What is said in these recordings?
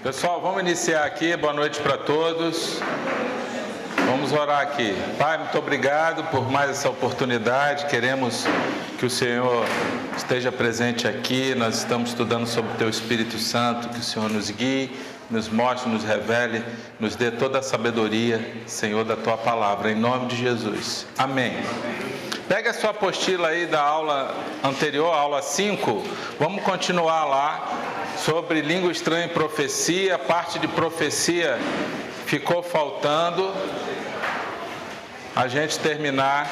Pessoal, vamos iniciar aqui. Boa noite para todos. Vamos orar aqui. Pai, muito obrigado por mais essa oportunidade. Queremos que o Senhor esteja presente aqui. Nós estamos estudando sobre o Teu Espírito Santo, que o Senhor nos guie, nos mostre, nos revele, nos dê toda a sabedoria, Senhor, da Tua palavra, em nome de Jesus. Amém. Pega a sua apostila aí da aula anterior, aula 5, vamos continuar lá sobre língua estranha e profecia. Parte de profecia ficou faltando a gente terminar.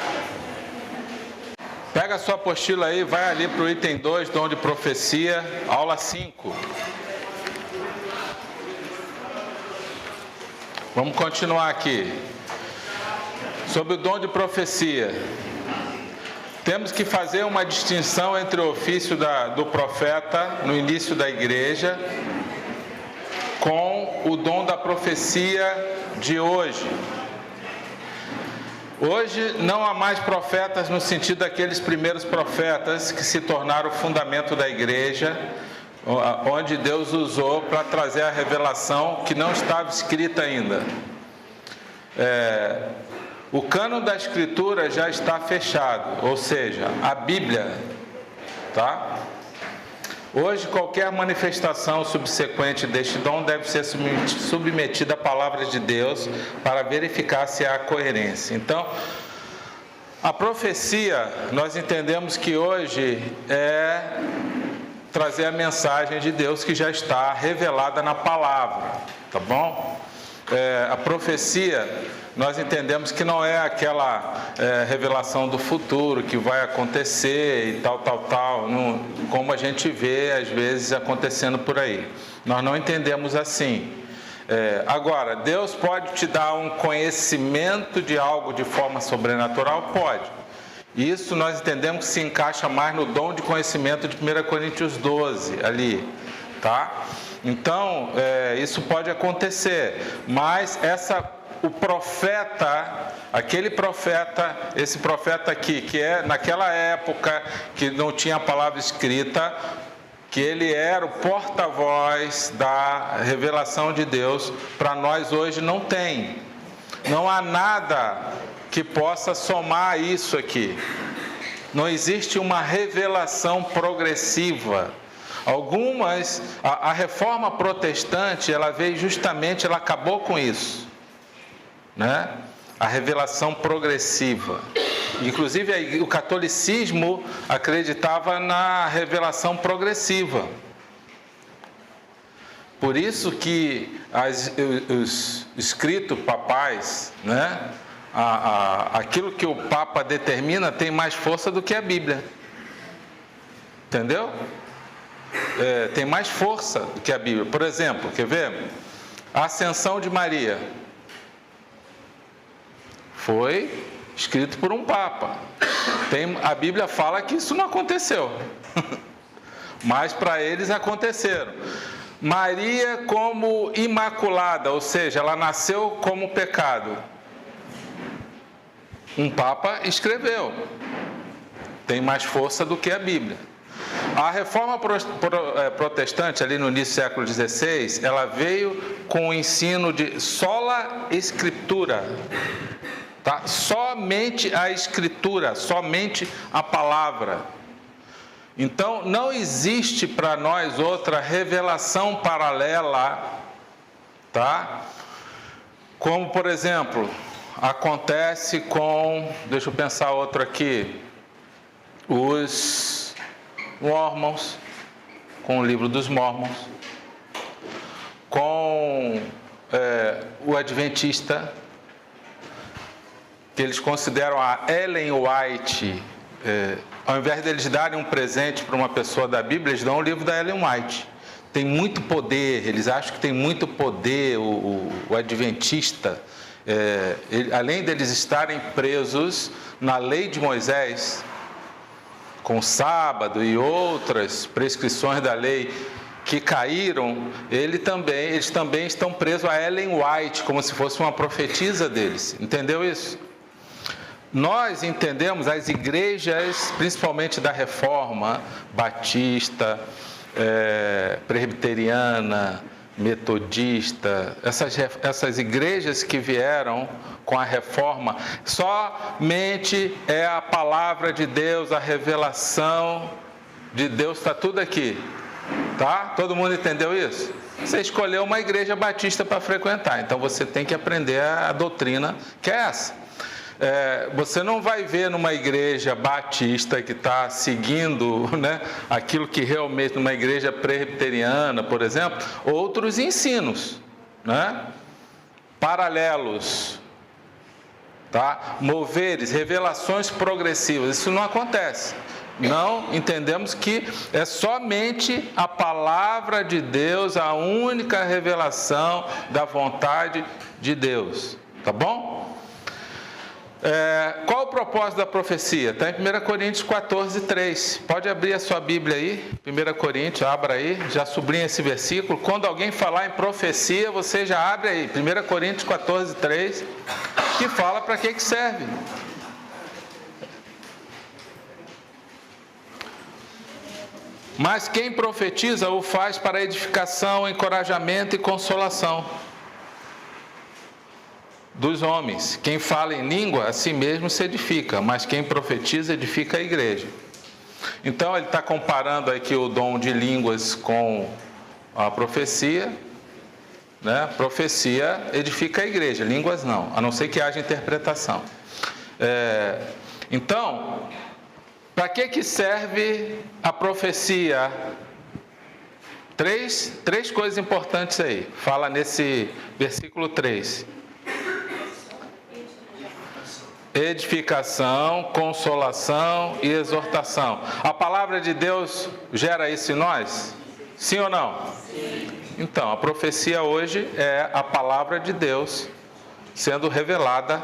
Pega a sua apostila aí, vai ali para o item 2, dom de profecia, aula 5. Vamos continuar aqui. Sobre o dom de profecia. Temos que fazer uma distinção entre o ofício do profeta no início da igreja com o dom da profecia de hoje. Hoje não há mais profetas no sentido daqueles primeiros profetas que se tornaram o fundamento da igreja, onde Deus usou para trazer a revelação que não estava escrita ainda. O cânon da Escritura já está fechado, ou seja, a Bíblia, tá? Hoje, qualquer manifestação subsequente deste dom deve ser submetida à palavra de Deus para verificar se há coerência. Então, a profecia, nós entendemos que hoje é trazer a mensagem de Deus que já está revelada na palavra, tá bom? A profecia, nós entendemos que não é aquela revelação do futuro que vai acontecer e tal, como a gente vê às vezes acontecendo por aí. Nós não entendemos assim. Agora, Deus pode te dar um conhecimento de algo de forma sobrenatural? Pode. Isso nós entendemos que se encaixa mais no dom de conhecimento de 1 Coríntios 12, ali, tá? Então, isso pode acontecer, mas o profeta, esse profeta aqui, que é naquela época que não tinha a palavra escrita, que ele era o porta-voz da revelação de Deus, para nós hoje não tem. Não há nada que possa somar isso aqui. Não existe uma revelação progressiva. A reforma protestante, ela veio justamente, ela acabou com isso, né? A revelação progressiva. Inclusive o catolicismo acreditava na revelação progressiva. Por isso que os escritos papais, né? Aquilo que o Papa determina tem mais força do que a Bíblia. Entendeu? Tem mais força do que a Bíblia. Por exemplo, quer ver? A ascensão de Maria foi escrito por um Papa. A Bíblia fala que isso não aconteceu, mas para eles aconteceram. Maria como imaculada, ou seja, ela nasceu como pecado. Um Papa escreveu. Tem mais força do que a Bíblia. A reforma protestante, ali no início do século XVI, ela veio com o ensino de sola escritura, tá? Somente a escritura, somente a palavra. Então, não existe para nós outra revelação paralela, tá? Como, por exemplo, acontece com, deixa eu pensar outro aqui, os Mormons, com o livro dos Mormons, com o Adventista, que eles consideram a Ellen White, ao invés de eles darem um presente para uma pessoa da Bíblia, eles dão o livro da Ellen White. Tem muito poder, eles acham que tem muito poder o Adventista, além deles estarem presos na lei de Moisés, com o sábado e outras prescrições da lei que caíram, eles também estão presos a Ellen White, como se fosse uma profetisa deles. Entendeu isso? Nós entendemos as igrejas, principalmente da Reforma, Batista, Presbiteriana, metodista, essas igrejas que vieram com a reforma, somente é a palavra de Deus, a revelação de Deus, está tudo aqui, tá? Todo mundo entendeu isso? Você escolheu uma igreja batista para frequentar, então você tem que aprender a doutrina que é essa. Você não vai ver numa igreja batista que está seguindo, né, aquilo que realmente, numa igreja presbiteriana, por exemplo, outros ensinos, né, paralelos, tá? Moveres, revelações progressivas, isso não acontece. Não entendemos que é somente a palavra de Deus, a única revelação da vontade de Deus, tá bom? Qual o propósito da profecia? Está em 1 Coríntios 14, 3. Pode abrir a sua Bíblia aí, 1 Coríntios, abra aí, já sublinha esse versículo. Quando alguém falar em profecia, você já abre aí, 1 Coríntios 14, 3, que fala para que serve. Mas quem profetiza o faz para edificação, encorajamento e consolação dos homens. Quem fala em língua, a si mesmo se edifica, mas quem profetiza, edifica a igreja. Então, ele está comparando aqui o dom de línguas com a profecia, né? Profecia edifica a igreja, línguas não, a não ser que haja interpretação. Então, para que serve a profecia? Três coisas importantes aí, fala nesse versículo 3. Edificação, consolação e exortação. A palavra de Deus gera isso em nós? Sim ou não? Sim. Então, a profecia hoje é a palavra de Deus sendo revelada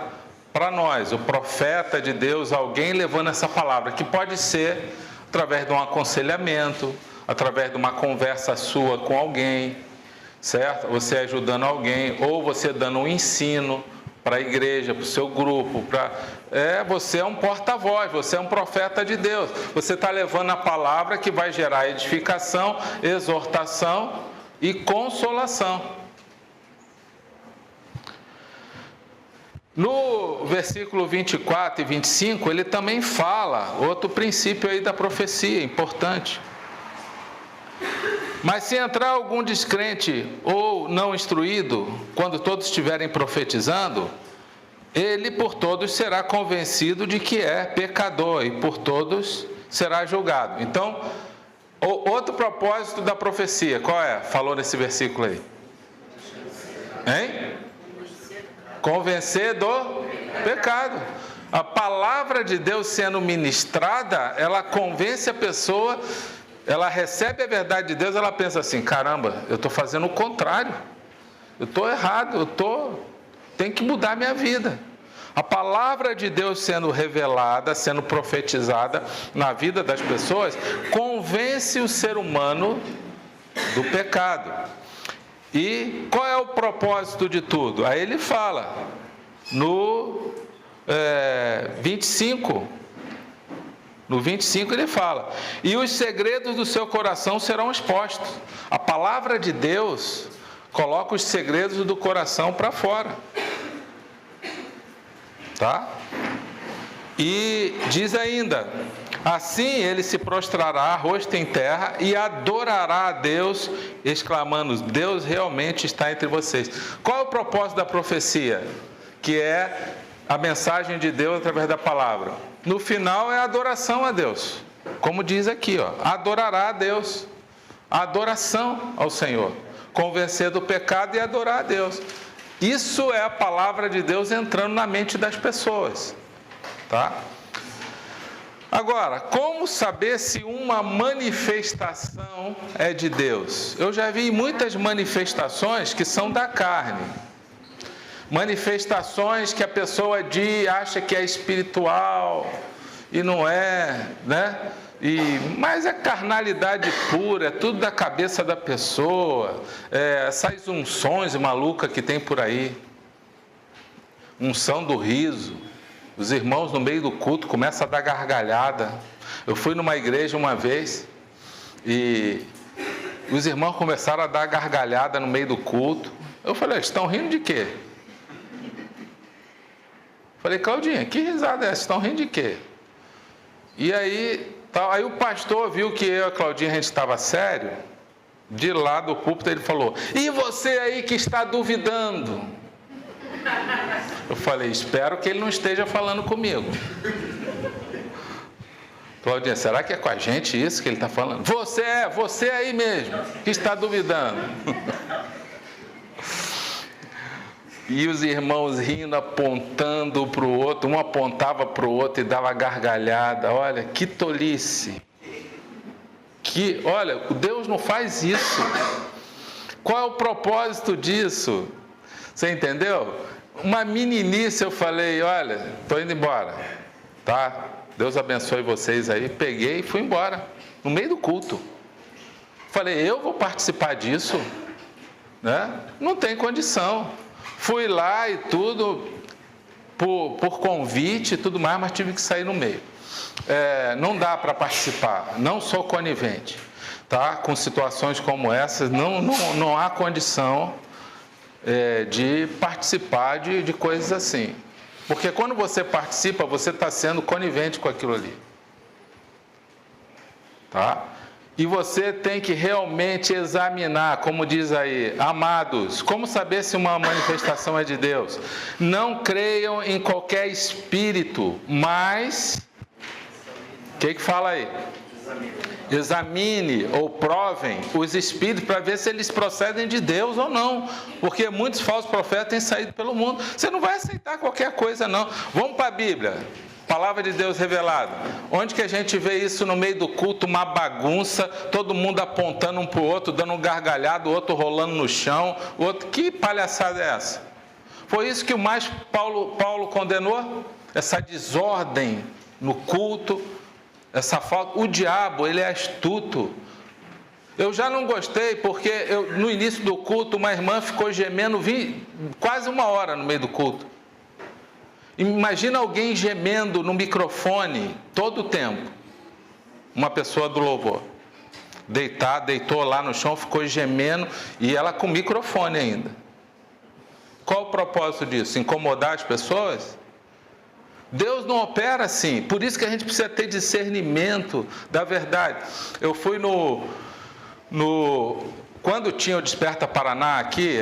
para nós. O profeta de Deus, alguém levando essa palavra, que pode ser através de um aconselhamento, através de uma conversa sua com alguém, certo? Você ajudando alguém, ou você dando um ensino para a igreja, para o seu grupo, você é um porta-voz, você é um profeta de Deus, você está levando a palavra que vai gerar edificação, exortação e consolação. No versículo 24 e 25, ele também fala outro princípio aí da profecia, importante. Mas se entrar algum descrente ou não instruído, quando todos estiverem profetizando, ele por todos será convencido de que é pecador e por todos será julgado. Então, outro propósito da profecia, qual é? Falou nesse versículo aí. Hein? Convencer do pecado. A palavra de Deus sendo ministrada, ela convence a pessoa. Ela recebe a verdade de Deus, ela pensa assim, caramba, eu estou fazendo o contrário, eu estou errado, tenho que mudar minha vida. A palavra de Deus sendo revelada, sendo profetizada na vida das pessoas, convence o ser humano do pecado. E qual é o propósito de tudo? Aí ele fala, no 25... No 25 ele fala, e os segredos do seu coração serão expostos. A palavra de Deus coloca os segredos do coração para fora. Tá? E diz ainda, assim ele se prostrará, rosto em terra, e adorará a Deus, exclamando, Deus realmente está entre vocês. Qual é o propósito da profecia? Que é a mensagem de Deus através da palavra. No final é a adoração a Deus, como diz aqui, adorará a Deus, a adoração ao Senhor, convencer do pecado e adorar a Deus. Isso é a palavra de Deus entrando na mente das pessoas, tá? Agora, como saber se uma manifestação é de Deus? Eu já vi muitas manifestações que são da carne. Manifestações que a pessoa acha que é espiritual e não é, né? Mas é carnalidade pura, é tudo da cabeça da pessoa, essas unções malucas que tem por aí, unção do riso, os irmãos no meio do culto começam a dar gargalhada. Eu fui numa igreja uma vez e Os irmãos começaram a dar gargalhada no meio do culto. Eu falei, estão rindo de quê? Falei, Claudinha, que risada é essa? Estão rindo de quê? E aí o pastor viu que eu e a Claudinha, a gente estava sério. De lá do púlpito ele falou, e você aí que está duvidando? Eu falei, espero que ele não esteja falando comigo. Claudinha, será que é com a gente isso que ele está falando? Você aí mesmo, que está duvidando. E os irmãos rindo, apontando para o outro, um apontava para o outro e dava gargalhada. Olha, que tolice. Olha, Deus não faz isso. Qual é o propósito disso? Você entendeu? Uma meninice, eu falei, olha, estou indo embora, tá? Deus abençoe vocês aí. Peguei e fui embora, no meio do culto. Falei, eu vou participar disso? Né? Não tem condição. Fui lá e tudo, por convite e tudo mais, mas tive que sair no meio. Não dá para participar, não sou conivente, tá? Com situações como essas, não há condição de participar de coisas assim. Porque quando você participa, você está sendo conivente com aquilo ali. Tá? E você tem que realmente examinar, como diz aí, amados, como saber se uma manifestação é de Deus? Não creiam em qualquer espírito, mas... O que fala aí? Examine ou provem os espíritos para ver se eles procedem de Deus ou não. Porque muitos falsos profetas têm saído pelo mundo. Você não vai aceitar qualquer coisa, não. Vamos para a Bíblia. Palavra de Deus revelada. Onde que a gente vê isso no meio do culto, uma bagunça, todo mundo apontando um para o outro, dando um gargalhado, o outro rolando no chão, o outro... Que palhaçada é essa? Foi isso que o mais Paulo condenou? Essa desordem no culto, essa falta. O diabo, ele é astuto. Eu já não gostei porque no início do culto uma irmã ficou gemendo quase 1 hora no meio do culto. Imagina alguém gemendo no microfone todo o tempo. Uma pessoa do louvor. Deitou lá no chão, ficou gemendo e ela com microfone ainda. Qual o propósito disso? Incomodar as pessoas? Deus não opera assim. Por isso que a gente precisa ter discernimento da verdade. Eu fui quando tinha o Desperta Paraná aqui,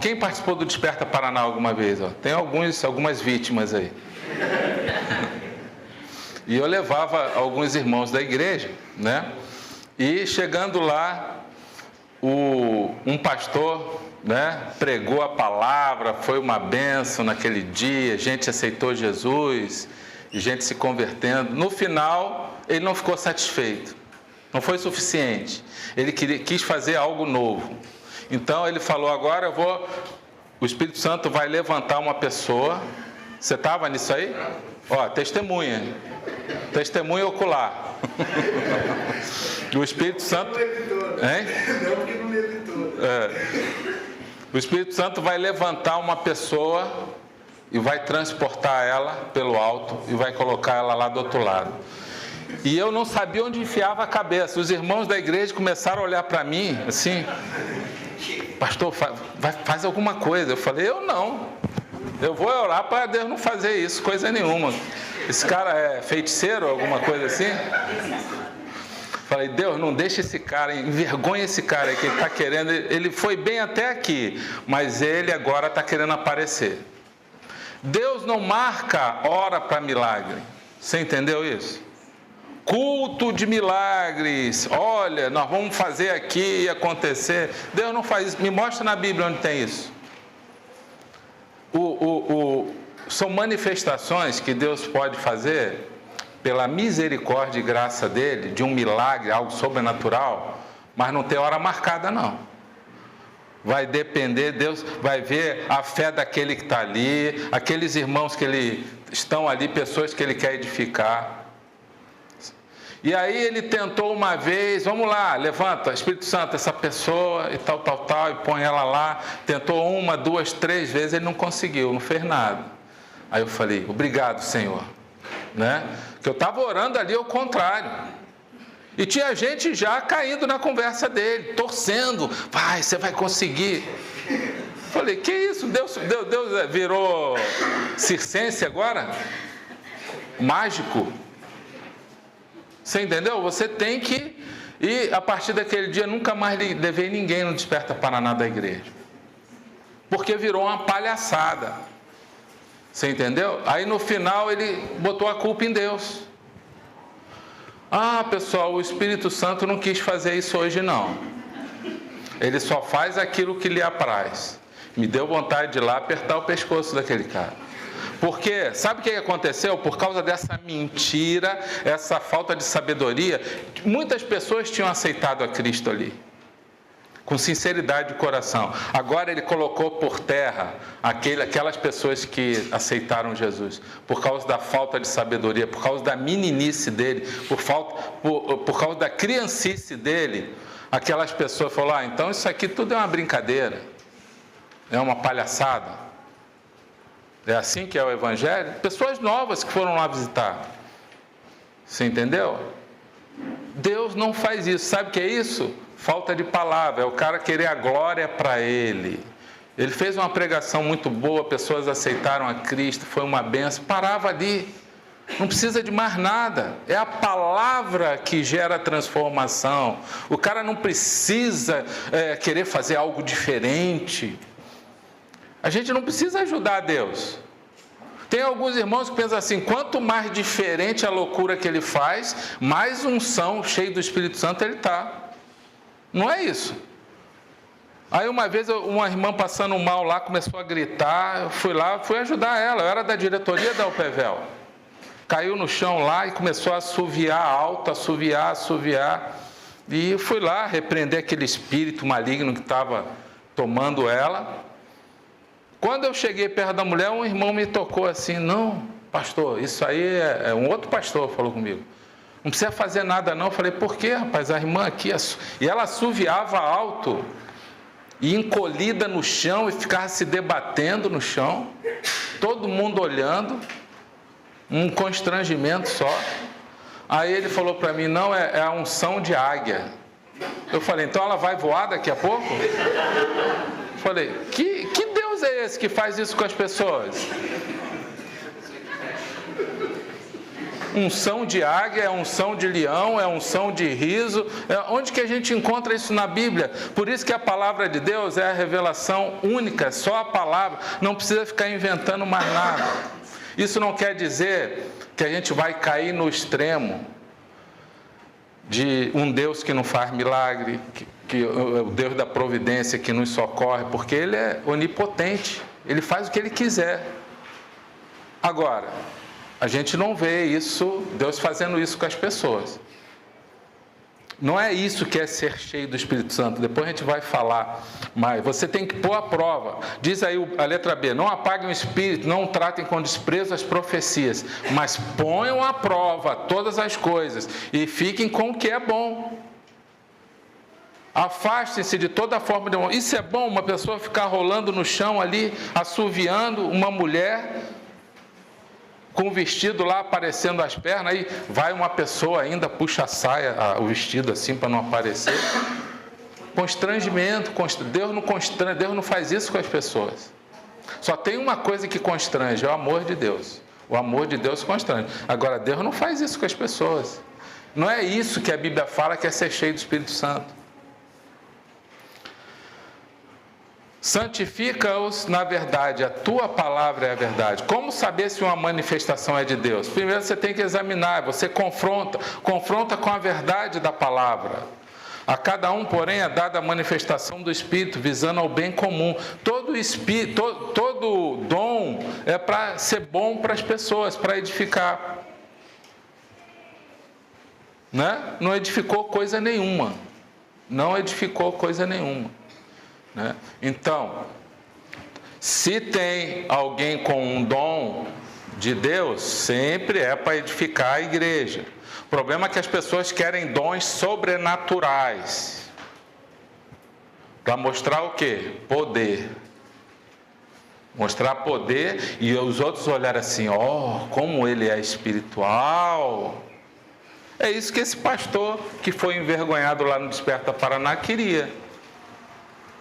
quem participou do Desperta Paraná alguma vez? Ó? Tem algumas vítimas aí. E eu levava alguns irmãos da igreja, né? E chegando lá, um pastor, né, pregou a palavra, foi uma bênção naquele dia, gente aceitou Jesus, e gente se convertendo. No final, ele não ficou satisfeito. Não foi suficiente. Ele quis fazer algo novo. Então ele falou, agora o Espírito Santo vai levantar uma pessoa. Você estava nisso aí? Ó, testemunha ocular. O Espírito Santo... Hein? Não, porque não levitou. O Espírito Santo vai levantar uma pessoa e vai transportar ela pelo alto e vai colocar ela lá do outro lado. E eu não sabia onde enfiava a cabeça. Os irmãos da igreja começaram a olhar para mim, assim, pastor, faz alguma coisa. Eu falei, eu não. Eu vou orar para Deus não fazer isso, coisa nenhuma. Esse cara é feiticeiro, alguma coisa assim? Falei, Deus, não deixa esse cara, envergonha esse cara que ele está querendo. Ele foi bem até aqui, mas ele agora está querendo aparecer. Deus não marca hora para milagre. Você entendeu isso? Culto de milagres, olha, nós vamos fazer aqui e acontecer. Deus não faz isso. Me mostra na Bíblia onde tem isso. São manifestações que Deus pode fazer pela misericórdia e graça dele, de um milagre, algo sobrenatural, mas não tem hora marcada, não. Vai depender, Deus vai ver a fé daquele que está ali, aqueles irmãos que estão ali, pessoas que ele quer edificar. E aí ele tentou uma vez, vamos lá, levanta, Espírito Santo, essa pessoa e tal, e põe ela lá. Tentou 1, 2, 3 vezes, ele não conseguiu, não fez nada. Aí eu falei, obrigado, Senhor. Né? Porque eu estava orando ali ao contrário. E tinha gente já caindo na conversa dele, torcendo. Vai, você vai conseguir. Falei, que isso? Deus virou circense agora? Mágico? Você entendeu? Você tem que... E a partir daquele dia, nunca mais levei ninguém no Desperta Paraná da igreja. Porque virou uma palhaçada. Você entendeu? Aí no final ele botou a culpa em Deus. Ah, pessoal, o Espírito Santo não quis fazer isso hoje não. Ele só faz aquilo que lhe apraz. Me deu vontade de ir lá apertar o pescoço daquele cara. Porque, sabe o que aconteceu? Por causa dessa mentira, essa falta de sabedoria, muitas pessoas tinham aceitado a Cristo ali, com sinceridade de coração. Agora ele colocou por terra aquelas pessoas que aceitaram Jesus, por causa da falta de sabedoria, por causa da meninice dele, por causa da criancice dele. Aquelas pessoas falaram, então isso aqui tudo é uma brincadeira, é uma palhaçada. É assim que é o Evangelho? Pessoas novas que foram lá visitar. Você entendeu? Deus não faz isso. Sabe o que é isso? Falta de palavra. É o cara querer a glória para ele. Ele fez uma pregação muito boa, pessoas aceitaram a Cristo, foi uma benção. Parava ali. Não precisa de mais nada. É a palavra que gera transformação. O cara não precisa querer fazer algo diferente. A gente não precisa ajudar a Deus. Tem alguns irmãos que pensam assim, quanto mais diferente a loucura que ele faz, mais unção, cheio do Espírito Santo ele está. Não é isso. Aí uma vez uma irmã passando mal lá, começou a gritar, eu fui lá, fui ajudar ela, eu era da diretoria da UPVEL. Caiu no chão lá e começou a assoviar alto, assoviar. E eu fui lá repreender aquele espírito maligno que estava tomando ela. Quando eu cheguei perto da mulher, um irmão me tocou assim, não, pastor, isso aí é um outro pastor falou comigo. Não precisa fazer nada não. Eu falei, por quê, rapaz? A irmã aqui... E ela assoviava alto, e encolhida no chão, e ficava se debatendo no chão, todo mundo olhando, um constrangimento só. Aí ele falou para mim, não, é a unção de águia. Eu falei, então ela vai voar daqui a pouco? Eu falei, que Deus é esse que faz isso com as pessoas? Unção de águia, é unção de leão, é unção de riso. Onde que a gente encontra isso na Bíblia? Por isso que a palavra de Deus é a revelação única, só a palavra. Não precisa ficar inventando mais nada. Isso não quer dizer que a gente vai cair no extremo de um Deus que não faz milagre, que o Deus da providência que nos socorre, porque Ele é onipotente, Ele faz o que Ele quiser. Agora, a gente não vê isso, Deus fazendo isso com as pessoas. Não é isso que é ser cheio do Espírito Santo. Depois a gente vai falar mais. Você tem que pôr à prova. Diz aí a letra B, não apaguem o Espírito, não tratem com desprezo as profecias, mas ponham à prova todas as coisas e fiquem com o que é bom. Afastem-se de toda forma de mal. Isso é bom, uma pessoa ficar rolando no chão ali, assoviando, uma mulher com o vestido lá aparecendo as pernas, aí vai uma pessoa ainda, puxa a saia, o vestido assim para não aparecer. Constrangimento, Deus não constrange, Deus não faz isso com as pessoas. Só tem uma coisa que constrange, é o amor de Deus. O amor de Deus constrange. Agora, Deus não faz isso com as pessoas. Não é isso que a Bíblia fala que é ser cheio do Espírito Santo. Santifica-os na verdade, a tua palavra é a verdade. Como saber se uma manifestação é de Deus? Primeiro você tem que examinar, você confronta com a verdade da palavra. A cada um, porém, é dada a manifestação do Espírito, visando ao bem comum. Todo dom é para ser bom para as pessoas, para edificar. Né? Não edificou coisa nenhuma. Não edificou coisa nenhuma. Né? Então, se tem alguém com um dom de Deus, sempre é para edificar a igreja. O problema é que as pessoas querem dons sobrenaturais. Para mostrar o quê? Poder. Mostrar poder e os outros olharem assim, como ele é espiritual. É isso que esse pastor que foi envergonhado lá no Desperta Paraná queria.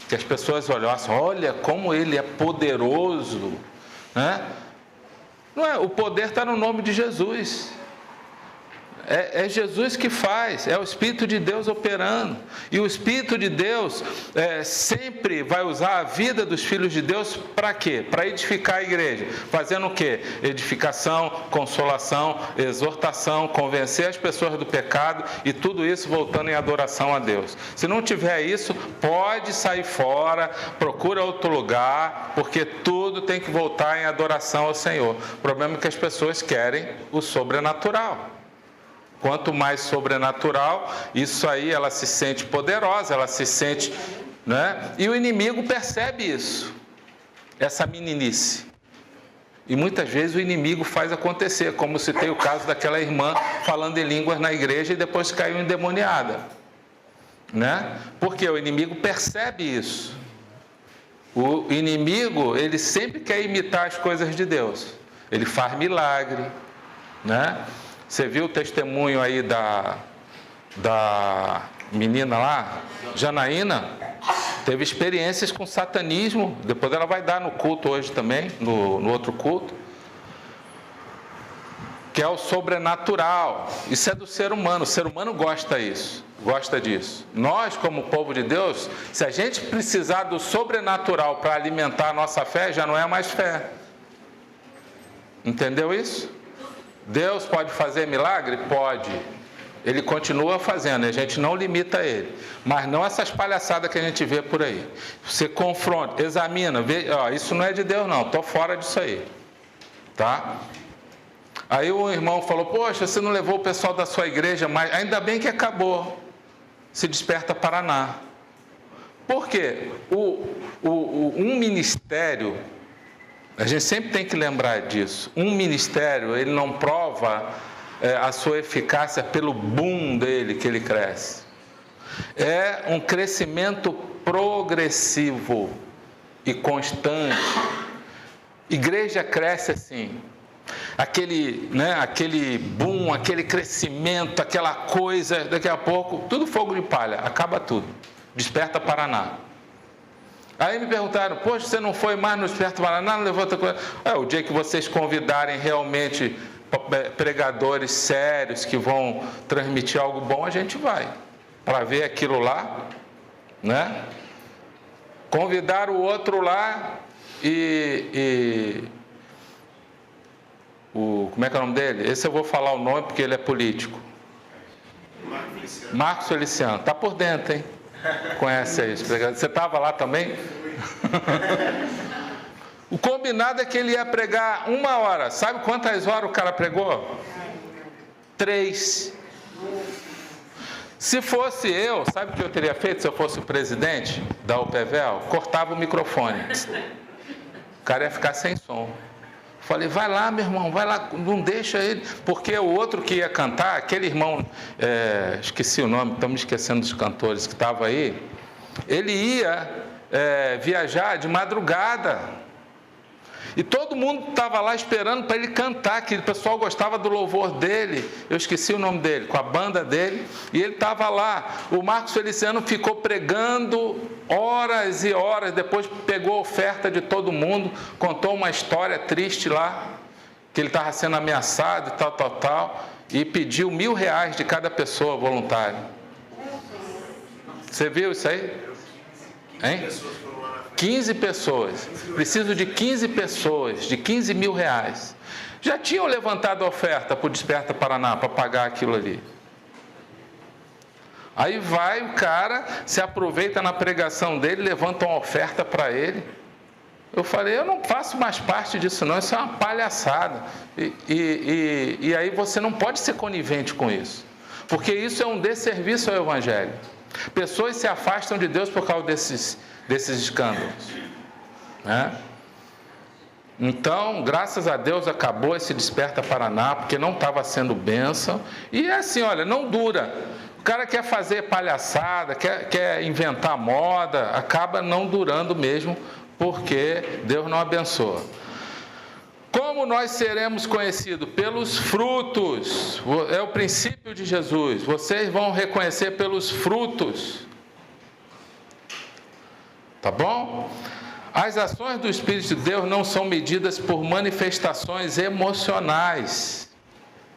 Que as pessoas olhassem, olha como ele é poderoso, né? Não é, o poder está no nome de Jesus. É Jesus que faz, é o Espírito de Deus operando. E o Espírito de Deus sempre vai usar a vida dos filhos de Deus para quê? Para edificar a igreja. Fazendo o quê? Edificação, consolação, exortação, convencer as pessoas do pecado e tudo isso voltando em adoração a Deus. Se não tiver isso, pode sair fora, procura outro lugar, porque tudo tem que voltar em adoração ao Senhor. O problema é que as pessoas querem o sobrenatural. Quanto mais sobrenatural, isso aí ela se sente poderosa, ela se sente, né? E o inimigo percebe isso, essa meninice. E muitas vezes o inimigo faz acontecer, como citei o caso daquela irmã falando em línguas na igreja e depois caiu endemoniada, né? Porque o inimigo percebe isso. O inimigo, ele sempre quer imitar as coisas de Deus. Ele faz milagre, né? Você viu o testemunho aí da menina lá, Janaína? Teve experiências com satanismo, depois ela vai dar no culto hoje também, no outro culto, que é o sobrenatural. Isso é do ser humano, o ser humano gosta disso. Nós, como povo de Deus, se a gente precisar do sobrenatural para alimentar a nossa fé, já não é mais fé. Entendeu isso? Deus pode fazer milagre? Pode. Ele continua fazendo, a gente não limita ele. Mas não essas palhaçadas que a gente vê por aí. Você confronta, examina, vê, ó, isso não é de Deus não, estou fora disso aí. Tá? Aí o irmão falou, poxa, você não levou o pessoal da sua igreja, mas ainda bem que acabou. Se Desperta Paraná. Por quê? Um ministério... A gente sempre tem que lembrar disso. Um ministério, ele não prova a sua eficácia pelo boom dele que ele cresce. É um crescimento progressivo e constante. Igreja cresce assim. Aquele boom, aquele crescimento, aquela coisa, daqui a pouco, tudo fogo de palha, acaba tudo. Desperta Paraná. Aí me perguntaram, poxa, você não foi mais no Desperta Paraná, não levou outra coisa? O dia que vocês convidarem realmente pregadores sérios que vão transmitir algo bom, a gente vai, para ver aquilo lá, né? Convidar o outro lá como é que é o nome dele? Esse eu vou falar o nome porque ele é político. Marcos Feliciano, está por dentro, hein? Conhece aí, você estava lá também? O combinado é que ele ia pregar 1 hora. Sabe quantas horas o cara pregou? 3. Se fosse eu, sabe o que eu teria feito se eu fosse o presidente da UPVEL? Cortava o microfone. O cara ia ficar sem som. Falei, vai lá, meu irmão, vai lá, não deixa ele. Porque o outro que ia cantar, aquele irmão, esqueci o nome, estamos esquecendo dos cantores que estava aí, ele ia viajar de madrugada. E todo mundo estava lá esperando para ele cantar, que o pessoal gostava do louvor dele. Eu esqueci o nome dele, com a banda dele. E ele estava lá. O Marcos Feliciano ficou pregando horas e horas. Depois pegou a oferta de todo mundo, contou uma história triste lá, que ele estava sendo ameaçado e tal. E pediu R$1.000 de cada pessoa voluntária. Você viu isso aí? Hein? 15 pessoas, preciso de 15 pessoas, de R$15 mil. Já tinham levantado a oferta para o Desperta Paraná, para pagar aquilo ali. Aí vai o cara, se aproveita na pregação dele, levanta uma oferta para ele. Eu falei, eu não faço mais parte disso não, isso é uma palhaçada. E aí você não pode ser conivente com isso, porque isso é um desserviço ao Evangelho. Pessoas se afastam de Deus por causa desses escândalos, né? Então, graças a Deus acabou esse Desperta Paraná, porque não estava sendo bênção. E é assim, olha, não dura. O cara quer fazer palhaçada, quer inventar moda, acaba não durando mesmo, porque Deus não abençoa. Como Como nós seremos conhecidos? Pelos frutos. É o princípio de Jesus. Vocês vão reconhecer pelos frutos. Tá bom? As ações do Espírito de Deus não são medidas por manifestações emocionais,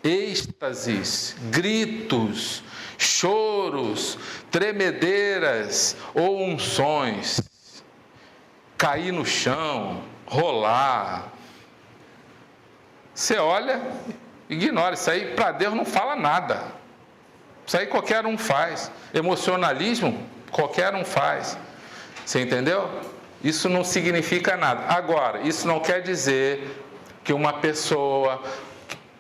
êxtases, gritos, choros, tremedeiras ou unções, cair no chão, rolar. Você olha, ignora, isso aí para Deus não fala nada. Isso aí qualquer um faz. Emocionalismo, qualquer um faz. Você entendeu? Isso não significa nada. Agora, isso não quer dizer que uma pessoa,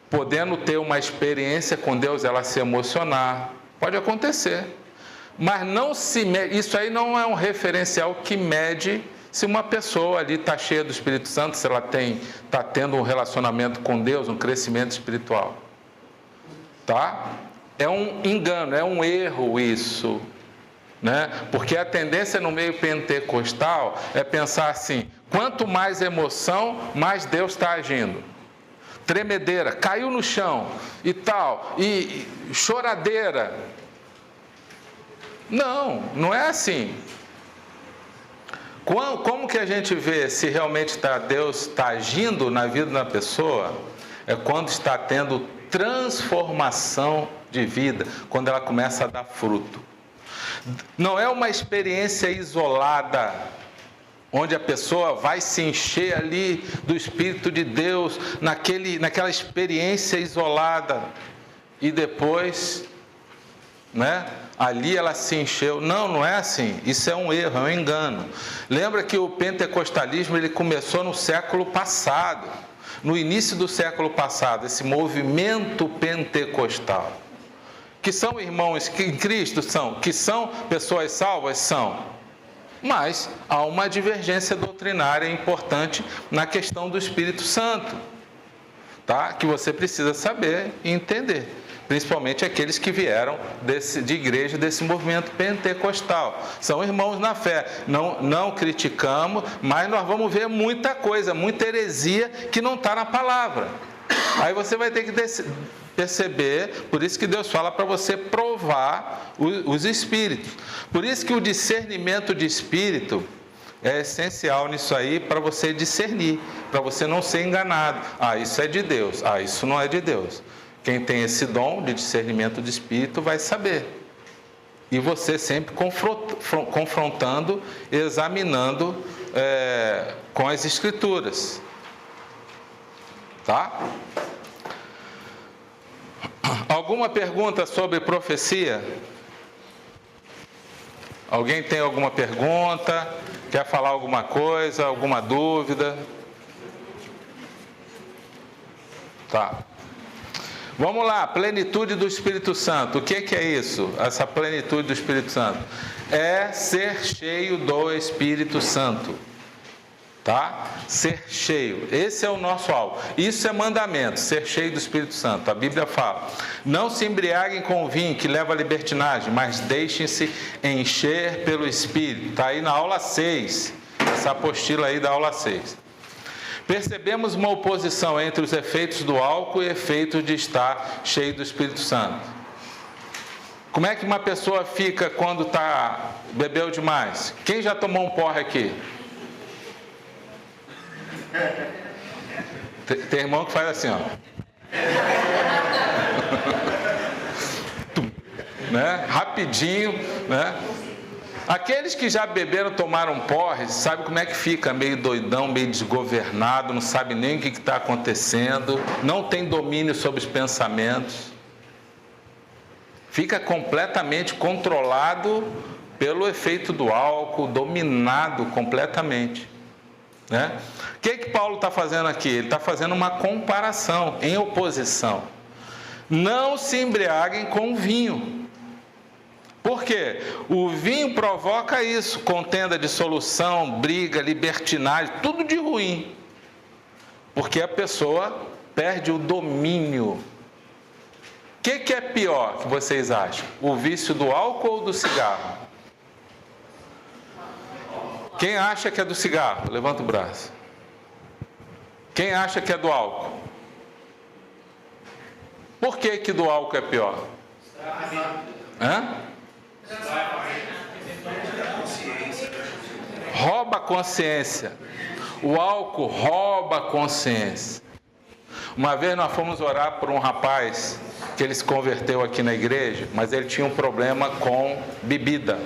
podendo ter uma experiência com Deus, ela se emocionar. Pode acontecer. Mas não se mede, isso aí não é um referencial que mede se uma pessoa ali está cheia do Espírito Santo, se ela está tendo um relacionamento com Deus, um crescimento espiritual. Tá? É um engano, é um erro isso. Né? Porque a tendência no meio pentecostal é pensar assim: quanto mais emoção, mais Deus está agindo. Tremedeira, caiu no chão e tal, e choradeira. Não é assim. Como que a gente vê se realmente Deus está agindo na vida da pessoa? É quando está tendo transformação de vida, quando ela começa a dar fruto. Não é uma experiência isolada, onde a pessoa vai se encher ali do Espírito de Deus, naquela experiência isolada, e depois, né, ali ela se encheu. Não é assim. Isso é um erro, é um engano. Lembra que o pentecostalismo ele começou no século passado, no início do século passado, esse movimento pentecostal. Que são irmãos que em Cristo que são pessoas salvas, são. Mas há uma divergência doutrinária importante na questão do Espírito Santo, tá? Que você precisa saber e entender, principalmente aqueles que vieram de igreja desse movimento pentecostal. São irmãos na fé, não criticamos, mas nós vamos ver muita coisa, muita heresia que não está na palavra. Aí você vai ter que perceber, por isso que Deus fala para você provar os espíritos. Por isso que o discernimento de espírito é essencial nisso aí, para você discernir, para você não ser enganado. Isso é de Deus. Isso não é de Deus. Quem tem esse dom de discernimento de espírito vai saber. E você sempre confrontando, examinando com as escrituras. Tá? Alguma pergunta sobre profecia? Alguém tem alguma pergunta? Quer falar alguma coisa? Alguma dúvida? Tá. Vamos lá, plenitude do Espírito Santo. O que é isso? Essa plenitude do Espírito Santo? É ser cheio do Espírito Santo. Tá? Ser cheio, esse é o nosso alvo. Isso é mandamento, ser cheio do Espírito Santo. A Bíblia fala: não se embriaguem com vinho que leva à libertinagem, mas deixem-se encher pelo Espírito. Está aí na aula 6, essa apostila aí da aula 6. Percebemos uma oposição entre os efeitos do álcool e efeitos de estar cheio do Espírito Santo. Como é que uma pessoa fica quando bebeu demais? Quem já tomou um porre aqui? Tem irmão que faz assim, ó. Né? Rapidinho, né? Aqueles que já beberam, tomaram porre, sabe como é que fica? Meio doidão, meio desgovernado, não sabe nem o que está acontecendo, não tem domínio sobre os pensamentos, fica completamente controlado pelo efeito do álcool, dominado completamente. Né? O que Paulo está fazendo aqui? Ele está fazendo uma comparação, em oposição. Não se embriaguem com vinho. Por quê? O vinho provoca isso, contenda, dissolução, briga, libertinagem, tudo de ruim. Porque a pessoa perde o domínio. O que é pior, que vocês acham? O vício do álcool ou do cigarro? Quem acha que é do cigarro? Levanta o braço. Quem acha que é do álcool? Por que que do álcool é pior? Hã? Rouba a consciência. O álcool rouba a consciência. Uma vez nós fomos orar por um rapaz que ele se converteu aqui na igreja, mas ele tinha um problema com bebida.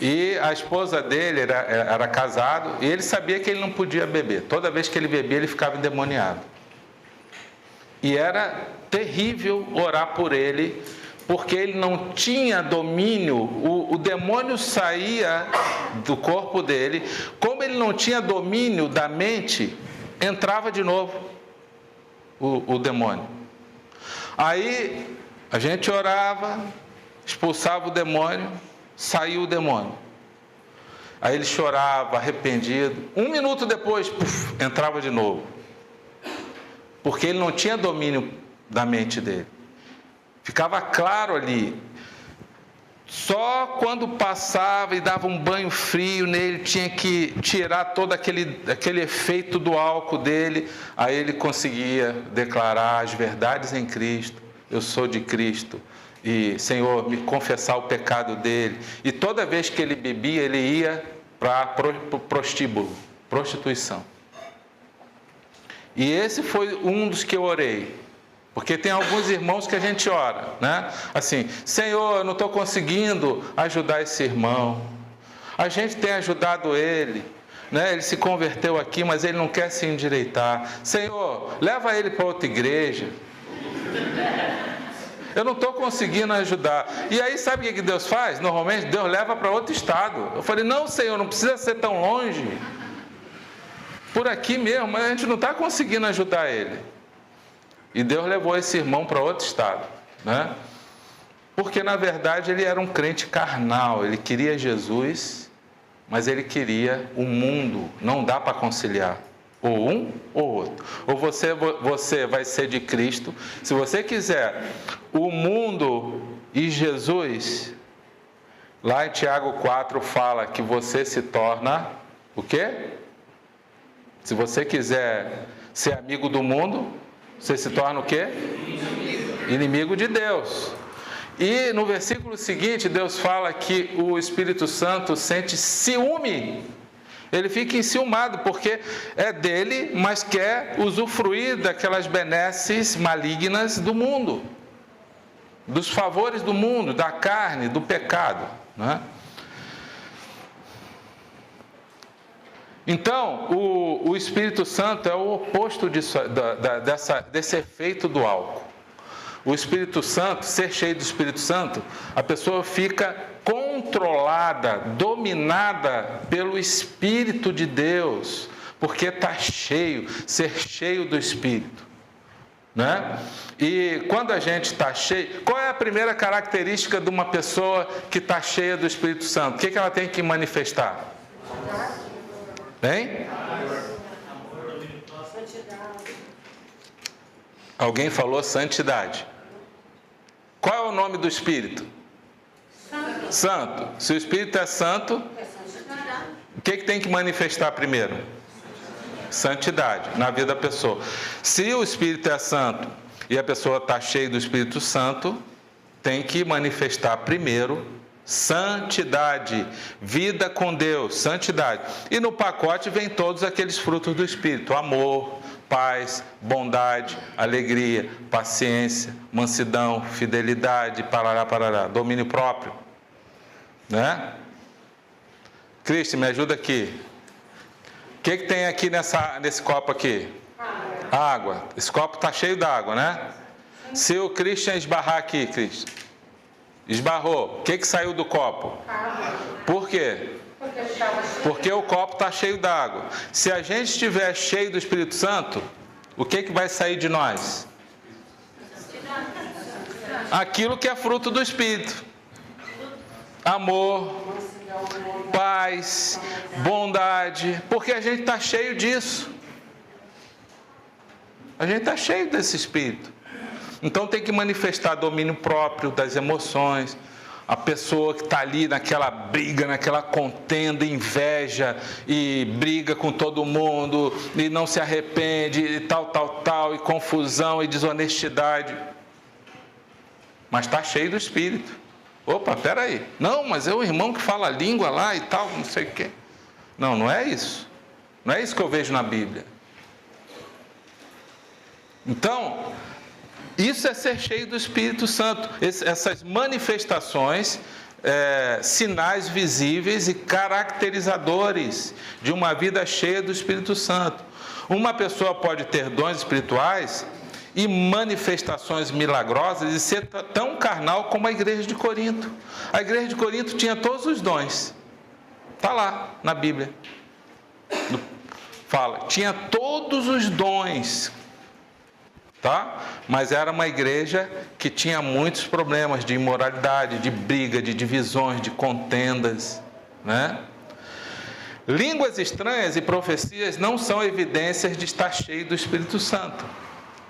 E a esposa dele era casado e ele sabia que ele não podia beber. Toda vez que ele bebia, ele ficava endemoniado. E era terrível orar por ele, porque ele não tinha domínio, o demônio saía do corpo dele, como ele não tinha domínio da mente, entrava de novo o demônio. Aí a gente orava, expulsava o demônio, saiu o demônio. Aí ele chorava, arrependido. 1 minuto depois, entrava de novo. Porque ele não tinha domínio da mente dele. Ficava claro ali. Só quando passava e dava um banho frio nele, tinha que tirar todo aquele efeito do álcool dele. Aí ele conseguia declarar as verdades em Cristo. Eu sou de Cristo. E, Senhor, me confessar o pecado dele. E toda vez que ele bebia, ele ia para o prostíbulo, prostituição. E esse foi um dos que eu orei. Porque tem alguns irmãos que a gente ora, né? Assim, Senhor, eu não estou conseguindo ajudar esse irmão. A gente tem ajudado ele, né? Ele se converteu aqui, mas ele não quer se endireitar. Senhor, leva ele para outra igreja. Eu não estou conseguindo ajudar. E aí, sabe o que Deus faz? Normalmente, Deus leva para outro estado. Eu falei, não, Senhor, não precisa ser tão longe. Por aqui mesmo, mas a gente não está conseguindo ajudar ele. E Deus levou esse irmão para outro estado, né? Porque, na verdade, ele era um crente carnal. Ele queria Jesus, mas ele queria o mundo. Não dá para conciliar. Ou um ou outro. Ou você vai ser de Cristo. Se você quiser o mundo e Jesus, lá em Tiago 4 fala que você se torna o quê? Se você quiser ser amigo do mundo, você se torna o quê? Inimigo de Deus. E no versículo seguinte, Deus fala que o Espírito Santo sente ciúme. Ele fica enciumado porque é dele, mas quer usufruir daquelas benesses malignas do mundo, dos favores do mundo, da carne, do pecado, né? Então, o Espírito Santo é o oposto desse efeito do álcool. O Espírito Santo, ser cheio do Espírito Santo, a pessoa fica controlada, dominada pelo Espírito de Deus, porque está cheio, ser cheio do Espírito, né? E quando a gente está cheio, qual é a primeira característica de uma pessoa que está cheia do Espírito Santo? O que ela tem que manifestar? Hein? Alguém falou santidade. Qual é o nome do Espírito? Santo. Se o Espírito é santo, o que tem que manifestar primeiro? Santidade na vida da pessoa. Se o Espírito é santo e a pessoa está cheia do Espírito Santo, tem que manifestar primeiro santidade, vida com Deus, santidade. E no pacote vem todos aqueles frutos do Espírito: amor, paz, bondade, alegria, paciência, mansidão, fidelidade, parará, domínio próprio, né? Cristo, me ajuda aqui. O que tem aqui nesse copo aqui? Água. Esse copo está cheio d'água, né? Se o Christian esbarrar aqui, Cristo, esbarrou, o que saiu do copo? Por quê? Porque o copo está cheio d'água. Se a gente estiver cheio do Espírito Santo, o que vai sair de nós? Aquilo que é fruto do Espírito: amor, paz, bondade, porque a gente está cheio disso. A gente está cheio desse Espírito. Então tem que manifestar domínio próprio das emoções, A pessoa que está ali naquela briga, naquela contenda, inveja, e briga com todo mundo, e não se arrepende, e tal, e confusão, e desonestidade. Mas está cheio do Espírito. Opa, peraí. Não, mas é o irmão que fala a língua lá e tal, não sei o quê. Não, não é isso. Não é isso que eu vejo na Bíblia. Então, isso é ser cheio do Espírito Santo. Essas manifestações, sinais visíveis e caracterizadores de uma vida cheia do Espírito Santo. Uma pessoa pode ter dons espirituais e manifestações milagrosas e ser tão carnal como a igreja de Corinto. A igreja de Corinto tinha todos os dons. Está lá na Bíblia. Fala, tinha todos os dons. Tá? Mas era uma igreja que tinha muitos problemas de imoralidade, de briga, de divisões, de contendas, né? Línguas estranhas e profecias não são evidências de estar cheio do Espírito Santo,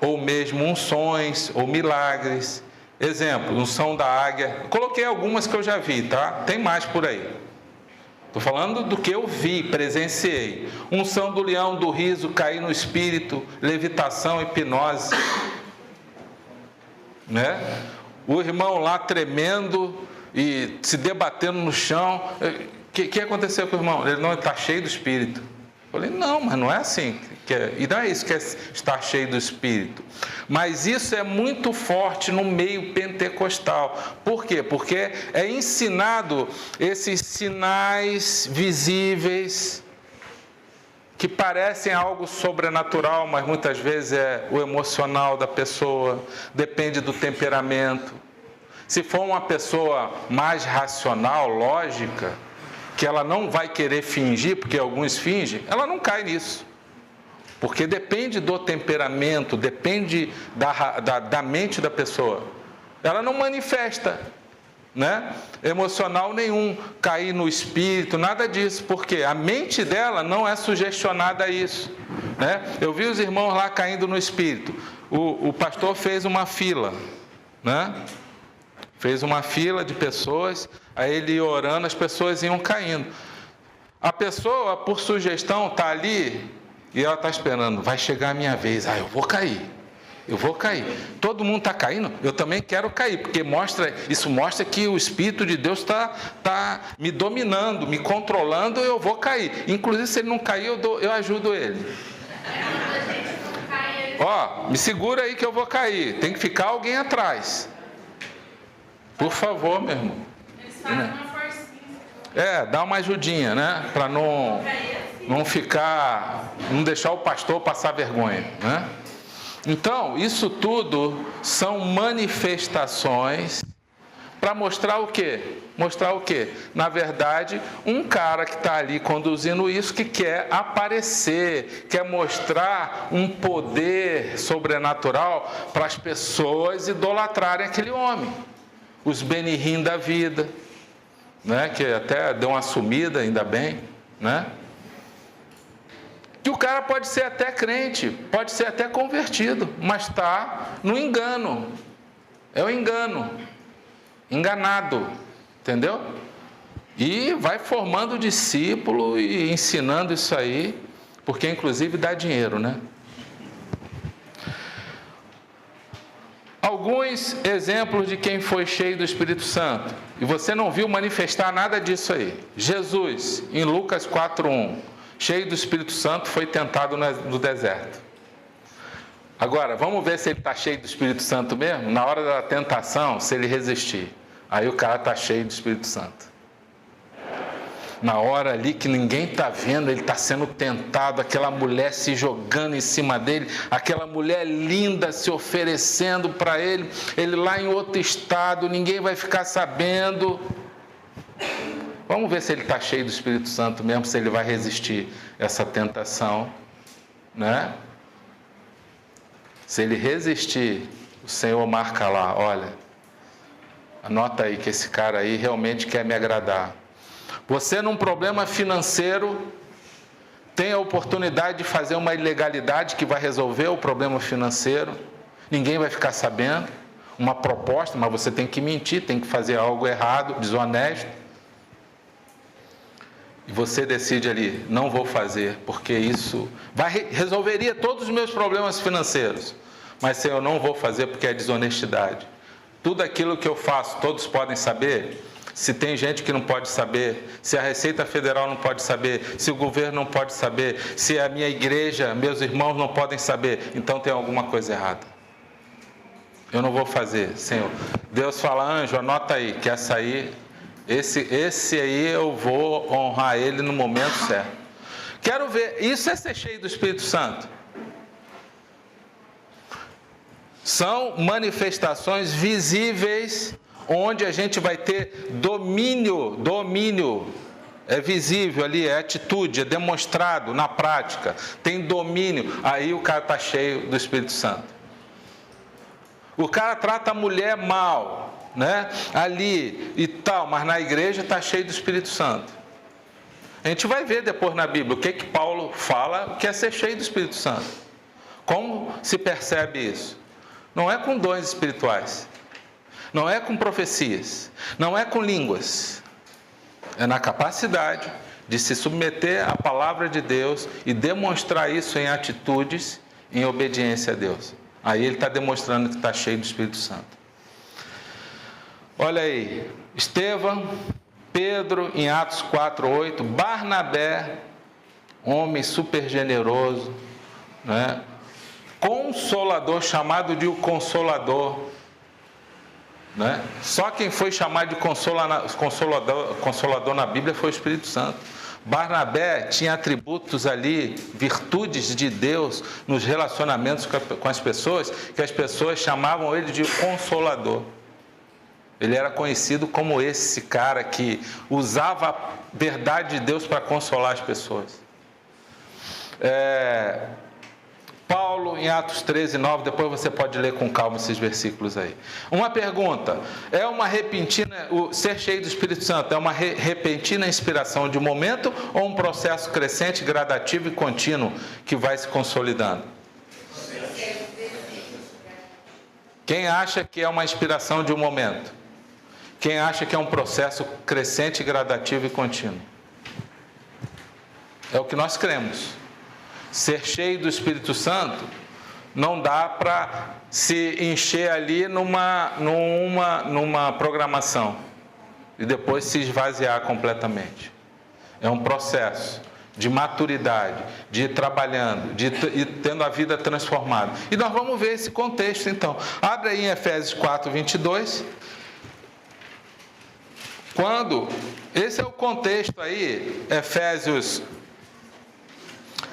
ou mesmo unções ou milagres. Exemplo, unção da águia. Coloquei algumas que eu já vi, tá? Tem mais por aí. Estou falando do que eu vi, presenciei. Unção do leão, do riso, cair no espírito, levitação, hipnose. Né? O irmão lá tremendo e se debatendo no chão. O que aconteceu com o irmão? Ele não está cheio do espírito. Eu falei, não, mas não é assim. E não é isso que é estar cheio do Espírito. Mas isso é muito forte no meio pentecostal. Por quê? Porque é ensinado esses sinais visíveis que parecem algo sobrenatural, mas muitas vezes é o emocional da pessoa, depende do temperamento. Se for uma pessoa mais racional, lógica, que ela não vai querer fingir, porque alguns fingem, ela não cai nisso. Porque depende do temperamento, depende da mente da pessoa. Ela não manifesta, né? Emocional nenhum, cair no espírito, nada disso, porque a mente dela não é sugestionada a isso, né? Eu vi os irmãos lá caindo no espírito. O pastor fez uma fila, né? Fez uma fila de pessoas, aí ele ia orando, as pessoas iam caindo. A pessoa, por sugestão, está ali e ela está esperando, vai chegar a minha vez, eu vou cair. Todo mundo está caindo, eu também quero cair, porque isso mostra que o Espírito de Deus está me dominando, me controlando, eu vou cair. Inclusive, se ele não cair, eu ajudo ele. Me segura aí que eu vou cair, tem que ficar alguém atrás. Por favor, meu irmão. Eles fazem uma forcinha. Dá uma ajudinha, né? Para não deixar o pastor passar vergonha, né? Então, isso tudo são manifestações para mostrar o quê? Mostrar o quê? Na verdade, um cara que está ali conduzindo isso, que quer aparecer, quer mostrar um poder sobrenatural para as pessoas idolatrarem aquele homem. Os Benihim da vida, né? Que até deu uma sumida, ainda bem, né? Que o cara pode ser até crente, pode ser até convertido, mas está no engano. É o engano. Enganado, entendeu? E vai formando discípulo e ensinando isso aí, porque inclusive dá dinheiro, né? Alguns exemplos de quem foi cheio do Espírito Santo. E você não viu manifestar nada disso aí. Jesus, em Lucas 4:1, cheio do Espírito Santo, foi tentado no deserto. Agora, vamos ver se ele está cheio do Espírito Santo mesmo? Na hora da tentação, se ele resistir. Aí o cara está cheio do Espírito Santo. Na hora ali que ninguém está vendo, ele está sendo tentado, aquela mulher se jogando em cima dele, aquela mulher linda se oferecendo para ele, ele lá em outro estado, ninguém vai ficar sabendo. Vamos ver se ele está cheio do Espírito Santo mesmo, se ele vai resistir essa tentação, né? Se ele resistir, o Senhor marca lá, olha, anota aí que esse cara aí realmente quer me agradar. Você num problema financeiro tem a oportunidade de fazer uma ilegalidade que vai resolver o problema financeiro, ninguém vai ficar sabendo. uma proposta, mas você tem que mentir, tem que fazer algo errado, desonesto. E você decide ali, não vou fazer, porque isso resolveria todos os meus problemas financeiros. Mas, Senhor, eu não vou fazer porque é desonestidade. Tudo aquilo que eu faço, todos podem saber. Se tem gente que não pode saber, se a Receita Federal não pode saber, se o governo não pode saber, se a minha igreja, meus irmãos não podem saber, então tem alguma coisa errada. Eu não vou fazer, Senhor. Deus fala, anjo, anota aí, que essa aí, esse aí eu vou honrar ele no momento certo. Quero ver, isso é ser cheio do Espírito Santo. São manifestações visíveis, onde a gente vai ter domínio, é visível ali, é atitude, é demonstrado na prática, tem domínio, aí o cara está cheio do Espírito Santo. O cara trata a mulher mal, né, ali e tal, mas na igreja está cheio do Espírito Santo. A gente vai ver depois na Bíblia o que Paulo fala que é ser cheio do Espírito Santo. Como se percebe isso? Não é com dons espirituais. Não é com profecias, não é com línguas, é na capacidade de se submeter à palavra de Deus e demonstrar isso em atitudes, em obediência a Deus. Aí ele está demonstrando que está cheio do Espírito Santo. Olha aí, Estevão, Pedro em Atos 4:8, Barnabé, homem super generoso, né? Consolador, chamado de o Consolador. Né? Só quem foi chamado de consolador na Bíblia foi o Espírito Santo. Barnabé tinha atributos ali, virtudes de Deus nos relacionamentos com as pessoas, que as pessoas chamavam ele de consolador. Ele era conhecido como esse cara que usava a verdade de Deus para consolar as pessoas. Paulo, em Atos 13:9, depois você pode ler com calma esses versículos aí. Uma pergunta, é uma repentina, o ser cheio do Espírito Santo é uma repentina inspiração de um momento ou um processo crescente, gradativo e contínuo que vai se consolidando? Quem acha que é uma inspiração de um momento? Quem acha que é um processo crescente, gradativo e contínuo? É o que nós cremos. Ser cheio do Espírito Santo não dá para se encher ali numa programação e depois se esvaziar completamente. É um processo de maturidade, de ir trabalhando, de ir tendo a vida transformada. E nós vamos ver esse contexto então. Abre aí em Efésios 4:22. Esse é o contexto aí, Efésios.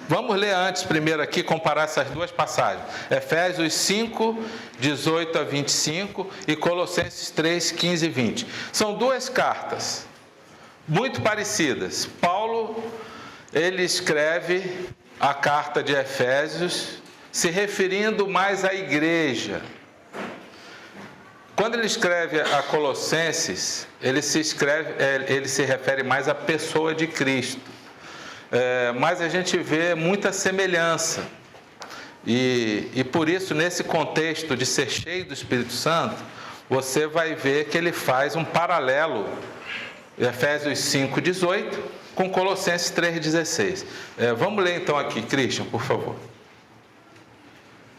Vamos ler antes primeiro aqui, comparar essas duas passagens. Efésios 5:18-25 e Colossenses 3:15-20. São duas cartas muito parecidas. Paulo, ele escreve a carta de Efésios se referindo mais à igreja. Quando ele escreve a Colossenses, ele se refere mais à pessoa de Cristo. Mas a gente vê muita semelhança e por isso nesse contexto de ser cheio do Espírito Santo, você vai ver que ele faz um paralelo, Efésios 5:18 com Colossenses 3:16. Vamos ler então aqui, Christian, por favor.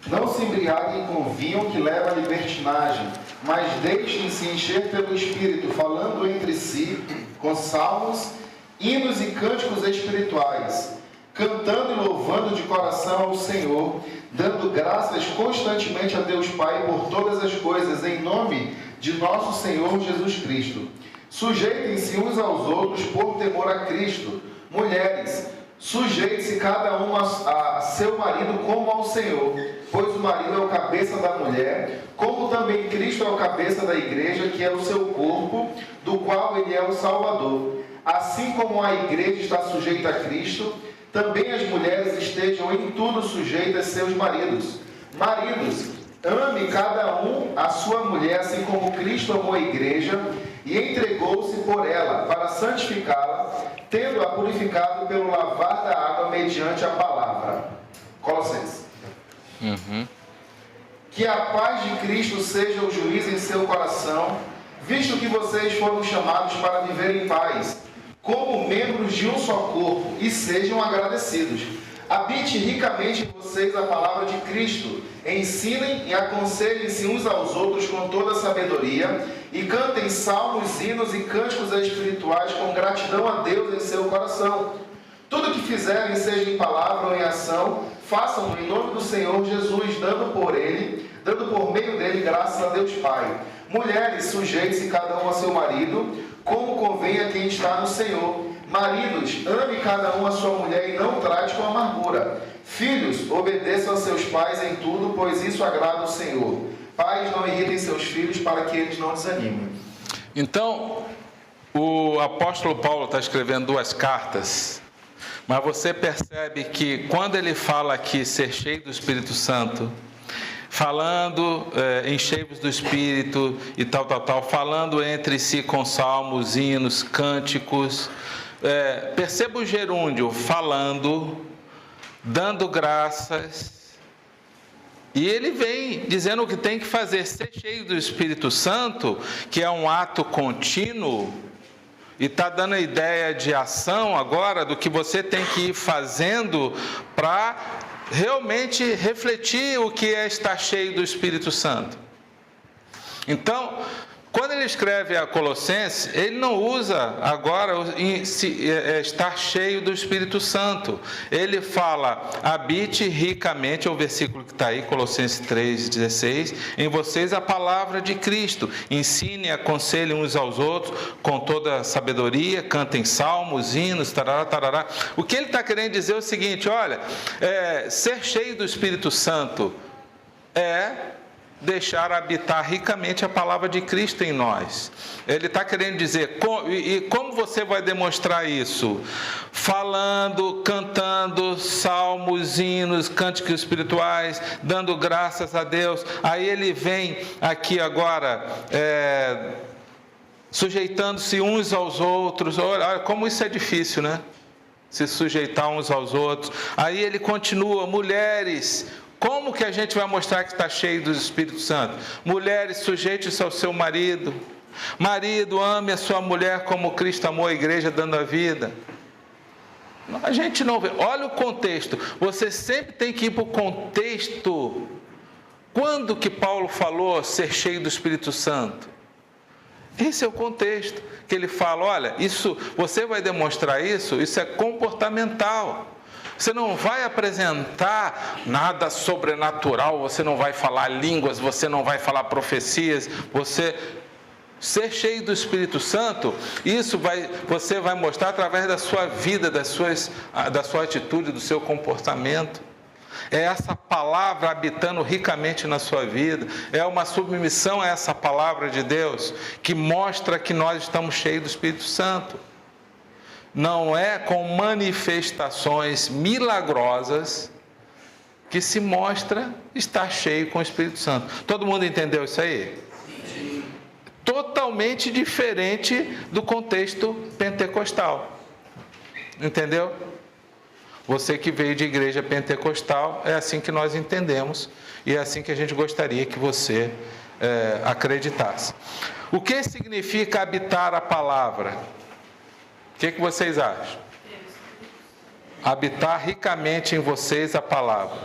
Não se embriaguem com vinho que leva à libertinagem, mas deixem-se encher pelo Espírito, falando entre si com salmos, hinos e cânticos espirituais, cantando e louvando de coração ao Senhor, dando graças constantemente a Deus Pai por todas as coisas, em nome de nosso Senhor Jesus Cristo. Sujeitem-se uns aos outros por temor a Cristo. Mulheres, sujeite-se cada um a seu marido como ao Senhor, pois o marido é o cabeça da mulher, como também Cristo é o cabeça da igreja, que é o seu corpo, do qual ele é o Salvador. Assim como a igreja está sujeita a Cristo, também as mulheres estejam em tudo sujeitas a seus maridos. Maridos, ame cada um a sua mulher, assim como Cristo amou a igreja e entregou-se por ela, para santificá-la, tendo-a purificado pelo lavar da água mediante a palavra. Colossenses. Que a paz de Cristo seja o juiz em seu coração, visto que vocês foram chamados para viver em paz, como membros de um só corpo, e sejam agradecidos. Habite ricamente em vocês a palavra de Cristo. Ensinem e aconselhem-se uns aos outros com toda a sabedoria, e cantem salmos, hinos e cânticos espirituais com gratidão a Deus em seu coração. Tudo que fizerem, seja em palavra ou em ação, façam-no em nome do Senhor Jesus, dando por meio dele graças a Deus Pai. Mulheres, sujeitem-se cada um a seu marido, como convém a quem está no Senhor. Maridos, ame cada um a sua mulher e não trate com amargura. Filhos, obedeçam a seus pais em tudo, pois isso agrada ao Senhor. Pais, não irritem seus filhos para que eles não desanimem. Então, o apóstolo Paulo está escrevendo 2 cartas, mas você percebe que quando ele fala aqui ser cheio do Espírito Santo, falando enchei-vos do Espírito e tal, falando entre si com salmos, hinos, cânticos, perceba o gerúndio, falando, dando graças, e ele vem dizendo o que tem que fazer, ser cheio do Espírito Santo, que é um ato contínuo, e está dando a ideia de ação agora, do que você tem que ir fazendo para realmente refletir o que é estar cheio do Espírito Santo. Então, quando ele escreve a Colossenses, ele não usa agora estar cheio do Espírito Santo. Ele fala, habite ricamente, é o versículo que está aí, Colossenses 3,16, em vocês a palavra de Cristo. Ensine e aconselhem uns aos outros com toda a sabedoria, cantem salmos, hinos, tarará, tarará. O que ele está querendo dizer é o seguinte, olha, ser cheio do Espírito Santo é deixar habitar ricamente a palavra de Cristo em nós. Ele está querendo dizer, e como você vai demonstrar isso? Falando, cantando salmos, hinos, cânticos espirituais, dando graças a Deus. Aí ele vem aqui agora, sujeitando-se uns aos outros. Olha como isso é difícil, né? Se sujeitar uns aos outros. Aí ele continua, mulheres, como que a gente vai mostrar que está cheio do Espírito Santo? Mulheres, sujeite-se ao seu marido. Marido, ame a sua mulher como Cristo amou a igreja, dando a vida. A gente não vê. Olha o contexto. Você sempre tem que ir para o contexto. Quando que Paulo falou ser cheio do Espírito Santo? Esse é o contexto. Que ele fala, olha, isso, você vai demonstrar isso é comportamental. Você não vai apresentar nada sobrenatural, você não vai falar línguas, você não vai falar profecias, você ser cheio do Espírito Santo, você vai mostrar através da sua vida, da sua atitude, do seu comportamento. É essa palavra habitando ricamente na sua vida, é uma submissão a essa palavra de Deus, que mostra que nós estamos cheios do Espírito Santo. Não é com manifestações milagrosas que se mostra estar cheio com o Espírito Santo. Todo mundo entendeu isso aí? Sim. Totalmente diferente do contexto pentecostal. Entendeu? Você que veio de igreja pentecostal, é assim que nós entendemos e é assim que a gente gostaria que você acreditasse. O que significa habitar a palavra? O que vocês acham? Habitar ricamente em vocês a palavra.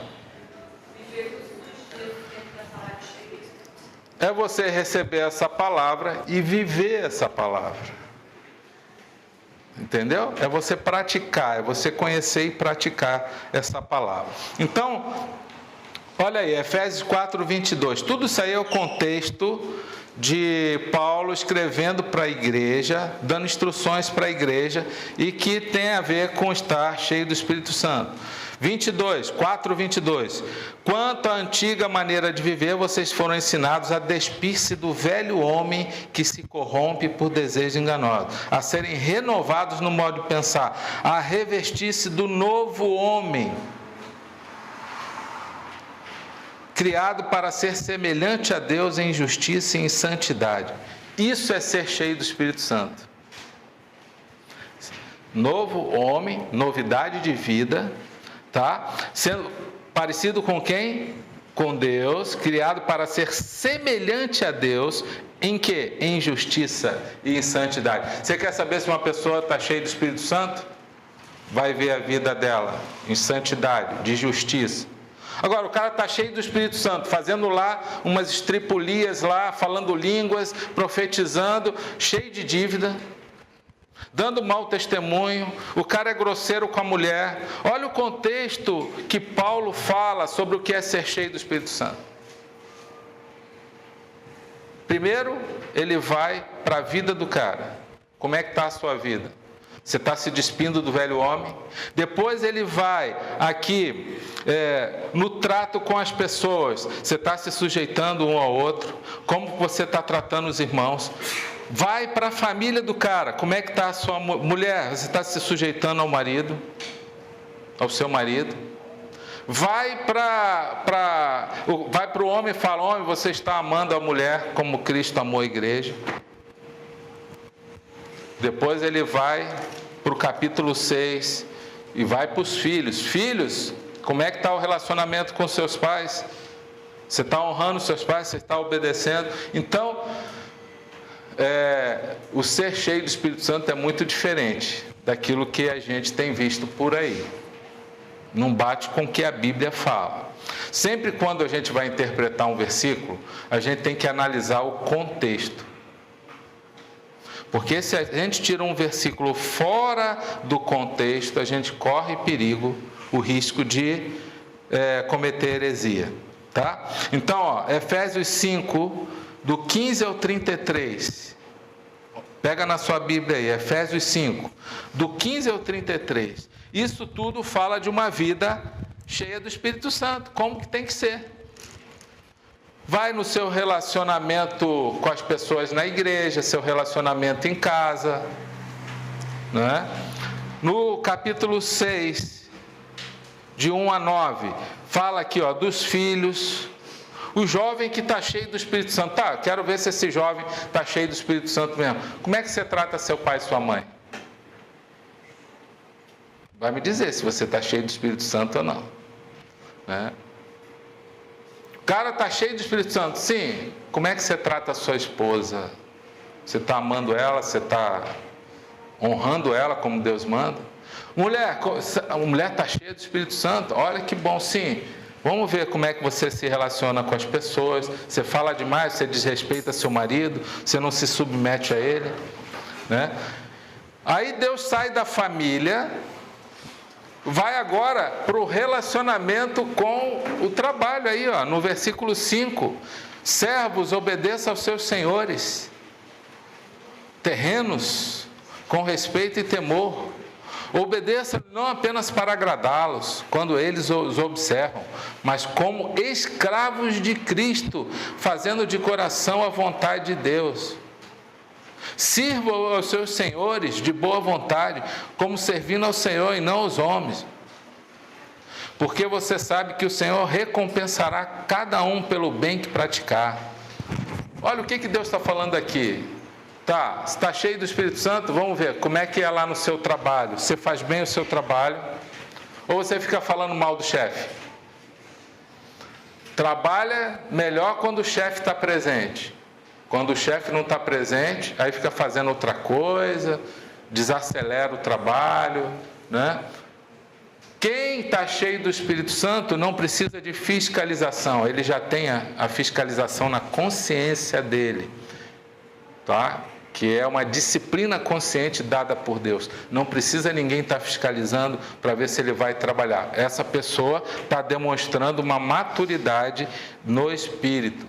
É você receber essa palavra e viver essa palavra. Entendeu? É você praticar, é você conhecer e praticar essa palavra. Então, olha aí, Efésios 4:22. Tudo isso aí é o contexto de Paulo escrevendo para a igreja, dando instruções para a igreja, e que tem a ver com estar cheio do Espírito Santo. 4:22. Quanto à antiga maneira de viver, vocês foram ensinados a despir-se do velho homem que se corrompe por desejos enganosos, a serem renovados no modo de pensar, a revestir-se do novo homem, criado para ser semelhante a Deus em justiça e em santidade. Isso é ser cheio do Espírito Santo. Novo homem, novidade de vida, tá? Sendo parecido com quem? com Deus, criado para ser semelhante a Deus, em quê? Em justiça e em santidade. Você quer saber se uma pessoa está cheia do Espírito Santo? Vai ver a vida dela em santidade, de justiça. Agora, o cara está cheio do Espírito Santo, fazendo lá umas estripulias lá, falando línguas, profetizando, cheio de dívida, dando mau testemunho, o cara é grosseiro com a mulher. Olha o contexto que Paulo fala sobre o que é ser cheio do Espírito Santo. Primeiro, ele vai para a vida do cara. Como é que está a sua vida? Você está se despindo do velho homem. Depois ele vai aqui no trato com as pessoas. Você está se sujeitando um ao outro. Como você está tratando os irmãos. Vai para a família do cara. Como é que está a sua mulher? Você está se sujeitando ao marido, ao seu marido. Vai para o homem e fala: homem, você está amando a mulher como Cristo amou a igreja. Depois ele vai para o capítulo 6 e vai para os filhos. Filhos, como é que está o relacionamento com seus pais? Você está honrando seus pais? Você está obedecendo? Então, o ser cheio do Espírito Santo é muito diferente daquilo que a gente tem visto por aí. Não bate com o que a Bíblia fala. Sempre quando a gente vai interpretar um versículo, a gente tem que analisar o contexto. Porque se a gente tira um versículo fora do contexto, a gente corre perigo, o risco de cometer heresia. Tá? Então, Efésios 5, do 15 ao 33. Pega na sua Bíblia aí, Efésios 5, do 15 ao 33. Isso tudo fala de uma vida cheia do Espírito Santo, como que tem que ser. Vai no seu relacionamento com as pessoas na igreja, seu relacionamento em casa, né? No capítulo 6, de 1 a 9, fala aqui, dos filhos. O jovem que está cheio do Espírito Santo. Tá, quero ver se esse jovem está cheio do Espírito Santo mesmo. Como é que você trata seu pai e sua mãe? Vai me dizer se você está cheio do Espírito Santo ou não, né? O cara está cheio do Espírito Santo, sim. Como é que você trata a sua esposa? Você está amando ela? Você está honrando ela como Deus manda? A mulher está cheia do Espírito Santo, olha que bom, sim. Vamos ver como é que você se relaciona com as pessoas. Você fala demais, você desrespeita seu marido, você não se submete a ele, né? Aí Deus sai da família, vai agora para o relacionamento com o trabalho aí, no versículo 5. Servos, obedeçam aos seus senhores terrenos com respeito e temor. Obedeça não apenas para agradá-los, quando eles os observam, mas como escravos de Cristo, fazendo de coração a vontade de Deus. Sirvam aos seus senhores de boa vontade, como servindo ao Senhor e não aos homens. Porque você sabe que o Senhor recompensará cada um pelo bem que praticar. Olha o que Deus está falando aqui. Tá, está cheio do Espírito Santo? Vamos ver como é que é lá no seu trabalho. Você faz bem o seu trabalho? Ou você fica falando mal do chefe? Trabalha melhor quando o chefe está presente. Quando o chefe não está presente, aí fica fazendo outra coisa, desacelera o trabalho, né? Quem está cheio do Espírito Santo não precisa de fiscalização, ele já tem a fiscalização na consciência dele, tá? Que é uma disciplina consciente dada por Deus. Não precisa ninguém estar fiscalizando para ver se ele vai trabalhar. Essa pessoa está demonstrando uma maturidade no Espírito.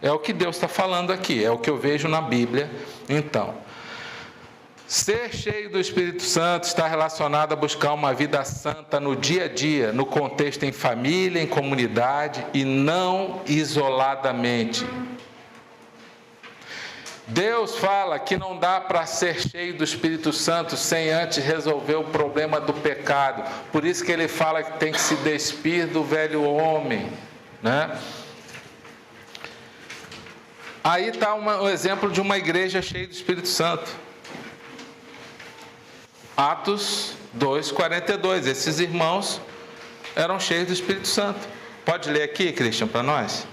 É o que Deus está falando aqui, é o que eu vejo na Bíblia. Então, ser cheio do Espírito Santo está relacionado a buscar uma vida santa no dia a dia, no contexto em família, em comunidade e não isoladamente. Deus fala que não dá para ser cheio do Espírito Santo sem antes resolver o problema do pecado. Por isso que ele fala que tem que se despir do velho homem, né? Aí está um exemplo de uma igreja cheia do Espírito Santo. Atos 2:42. Esses irmãos eram cheios do Espírito Santo. Pode ler aqui, Christian, para nós?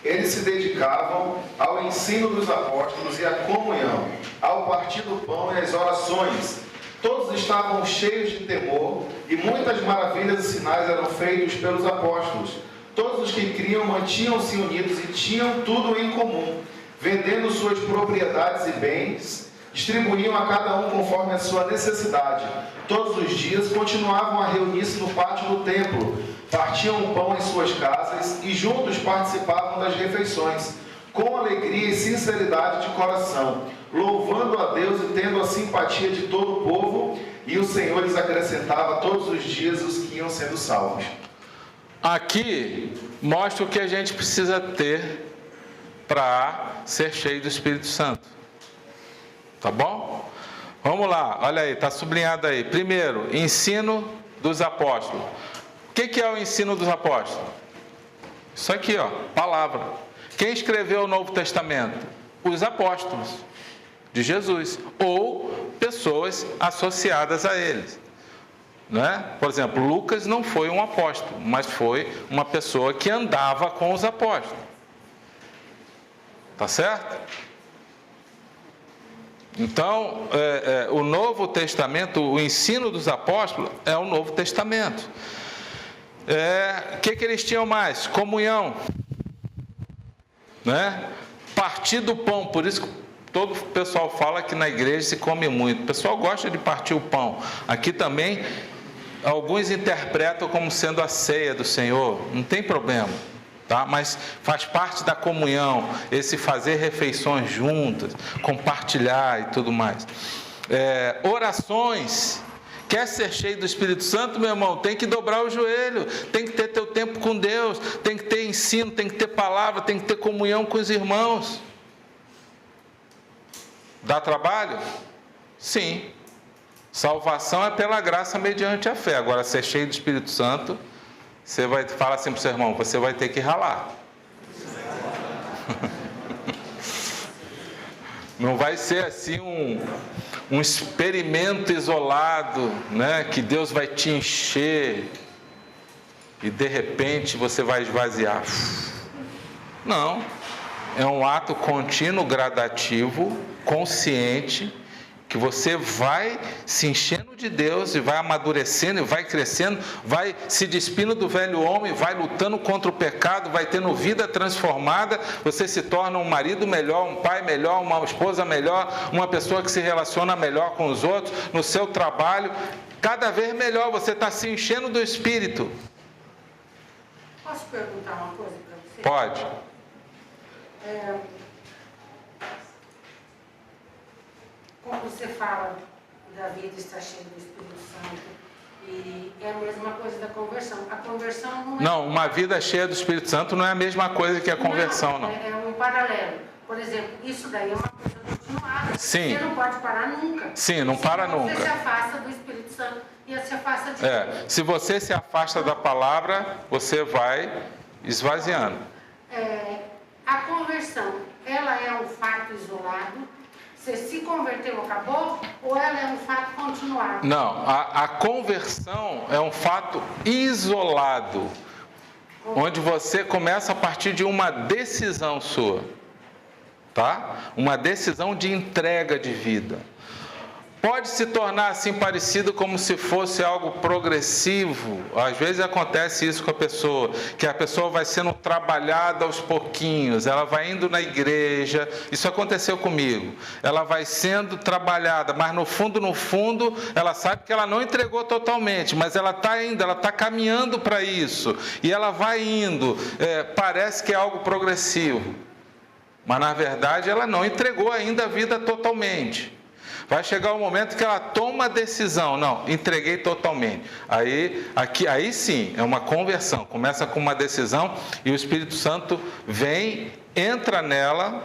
Eles se dedicavam ao ensino dos apóstolos e à comunhão, ao partir do pão e às orações. Todos estavam cheios de temor e muitas maravilhas e sinais eram feitos pelos apóstolos. Todos os que criam mantinham-se unidos e tinham tudo em comum. Vendendo suas propriedades e bens, distribuíam a cada um conforme a sua necessidade. Todos os dias continuavam a reunir-se no pátio do templo, partiam o pão em suas casas e juntos participavam das refeições, com alegria e sinceridade de coração, louvando a Deus e tendo a simpatia de todo o povo, e o Senhor lhes acrescentava todos os dias os que iam sendo salvos. Aqui mostra o que a gente precisa ter para ser cheio do Espírito Santo. Tá bom? Vamos lá, olha aí, está sublinhado aí. Primeiro, ensino dos apóstolos. O que é o ensino dos apóstolos? Isso aqui, ó, palavra. Quem escreveu o Novo Testamento? Os apóstolos de Jesus, ou pessoas associadas a eles. Né? Por exemplo, Lucas não foi um apóstolo, mas foi uma pessoa que andava com os apóstolos. Tá certo? Então, o Novo Testamento, o ensino dos apóstolos é o Novo Testamento. O que eles tinham mais? Comunhão, né? Partir do pão. Por isso que todo o pessoal fala que na igreja se come muito. O pessoal gosta de partir o pão. Aqui também alguns interpretam como sendo a ceia do Senhor. Não tem problema, tá? Mas faz parte da comunhão, esse fazer refeições juntas, compartilhar e tudo mais. Orações. Quer ser cheio do Espírito Santo, meu irmão? Tem que dobrar o joelho, tem que ter teu tempo com Deus, tem que ter ensino, tem que ter palavra, tem que ter comunhão com os irmãos. Dá trabalho? Sim. Salvação é pela graça mediante a fé. Agora, ser cheio do Espírito Santo, você vai falar assim para o seu irmão, você vai ter que ralar. Não vai ser assim um experimento isolado, né? Que Deus vai te encher e de repente você vai esvaziar. Não. É um ato contínuo, gradativo, consciente, que você vai se enchendo de Deus e vai amadurecendo e vai crescendo, vai se despindo do velho homem, vai lutando contra o pecado, vai tendo vida transformada, você se torna um marido melhor, um pai melhor, uma esposa melhor, uma pessoa que se relaciona melhor com os outros, no seu trabalho, cada vez melhor, você está se enchendo do Espírito. Posso perguntar uma coisa para você? Pode. Como você fala da vida estar cheia do Espírito Santo, e é a mesma coisa da conversão. A conversão não é... Não, uma vida cheia do Espírito Santo não é a mesma coisa que a conversão, não. É um paralelo. Por exemplo, isso daí é uma coisa continuada. Sim. Você não pode parar nunca. Sim, não para nunca. Você se afasta do Espírito Santo e se afasta de Deus. Se você se afasta da palavra, você vai esvaziando. A conversão, ela é um fato isolado? Você se converteu, acabou? Ou ela é um fato continuado? Não, a conversão é um fato isolado, onde você começa a partir de uma decisão sua, tá? Uma decisão de entrega de vida. Pode se tornar assim parecido como se fosse algo progressivo. Às vezes acontece isso com a pessoa, que a pessoa vai sendo trabalhada aos pouquinhos, ela vai indo na igreja, isso aconteceu comigo, ela vai sendo trabalhada, mas no fundo, ela sabe que ela não entregou totalmente, mas ela está indo, ela está caminhando para isso, e ela vai indo, parece que é algo progressivo, mas na verdade ela não entregou ainda a vida totalmente. Vai chegar um momento que ela toma a decisão, não, entreguei totalmente. Aí sim, é uma conversão, começa com uma decisão e o Espírito Santo vem, entra nela,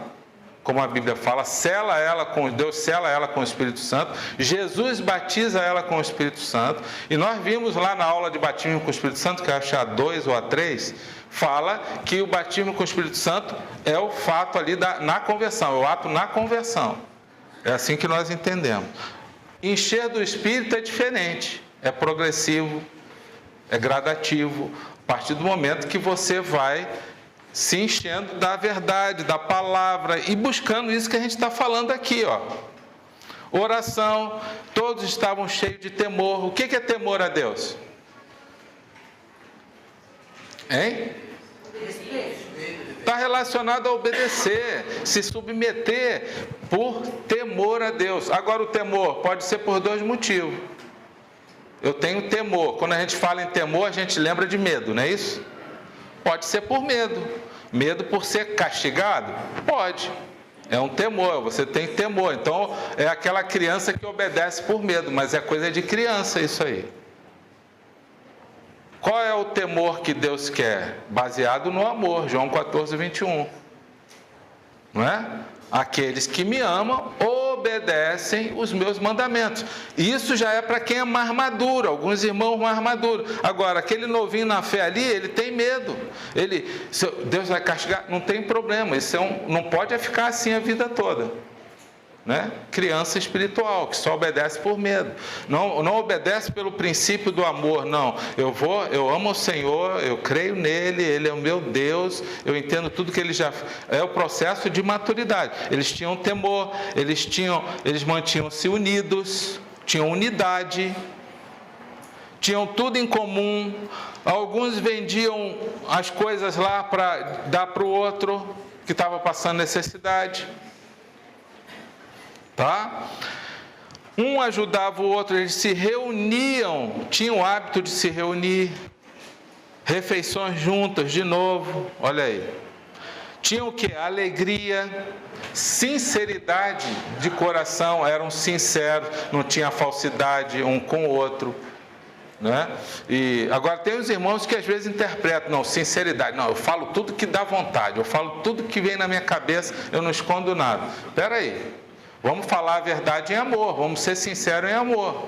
como a Bíblia fala, sela ela com Deus, sela ela com o Espírito Santo, Jesus batiza ela com o Espírito Santo, e nós vimos lá na aula de batismo com o Espírito Santo, que eu acho a 2 ou a 3, fala que o batismo com o Espírito Santo é o fato ali na conversão, é o ato na conversão. É assim que nós entendemos. Encher do Espírito é diferente, é progressivo, é gradativo, a partir do momento que você vai se enchendo da verdade, da palavra e buscando isso que a gente está falando aqui, ó. Oração, todos estavam cheios de temor. O que é temor a Deus? Hein? Está relacionado a obedecer, se submeter por temor a Deus. Agora, o temor pode ser por dois motivos. Eu tenho temor. Quando a gente fala em temor, a gente lembra de medo, não é isso? Pode ser por medo. Medo por ser castigado? Pode. É um temor, você tem temor. Então, é aquela criança que obedece por medo, mas é coisa de criança isso aí. Qual é o temor que Deus quer? Baseado no amor, João 14, 21. Não é? Aqueles que me amam obedecem os meus mandamentos. Isso já é para quem é mais maduro, alguns irmãos mais maduros. Agora, aquele novinho na fé ali, ele tem medo. Deus vai castigar? Não tem problema, isso não pode ficar assim a vida toda. Né? Criança espiritual, que só obedece por medo. Não obedece pelo princípio do amor, não. Eu amo o Senhor, eu creio nele, ele é o meu Deus, eu entendo tudo que ele já... É o processo de maturidade. Eles tinham temor, eles mantinham-se unidos, tinham unidade, tinham tudo em comum. Alguns vendiam as coisas lá para dar para o outro que estava passando necessidade. Tá? Um ajudava o outro, eles se reuniam, tinham o hábito de se reunir, refeições juntas de novo, olha aí. Tinham o que? Alegria, sinceridade de coração, eram sinceros, não tinha falsidade um com o outro. Né? E agora tem os irmãos que às vezes interpretam, não, sinceridade, não, eu falo tudo que dá vontade, eu falo tudo que vem na minha cabeça, eu não escondo nada. Espera aí. Vamos falar a verdade em amor, vamos ser sinceros em amor,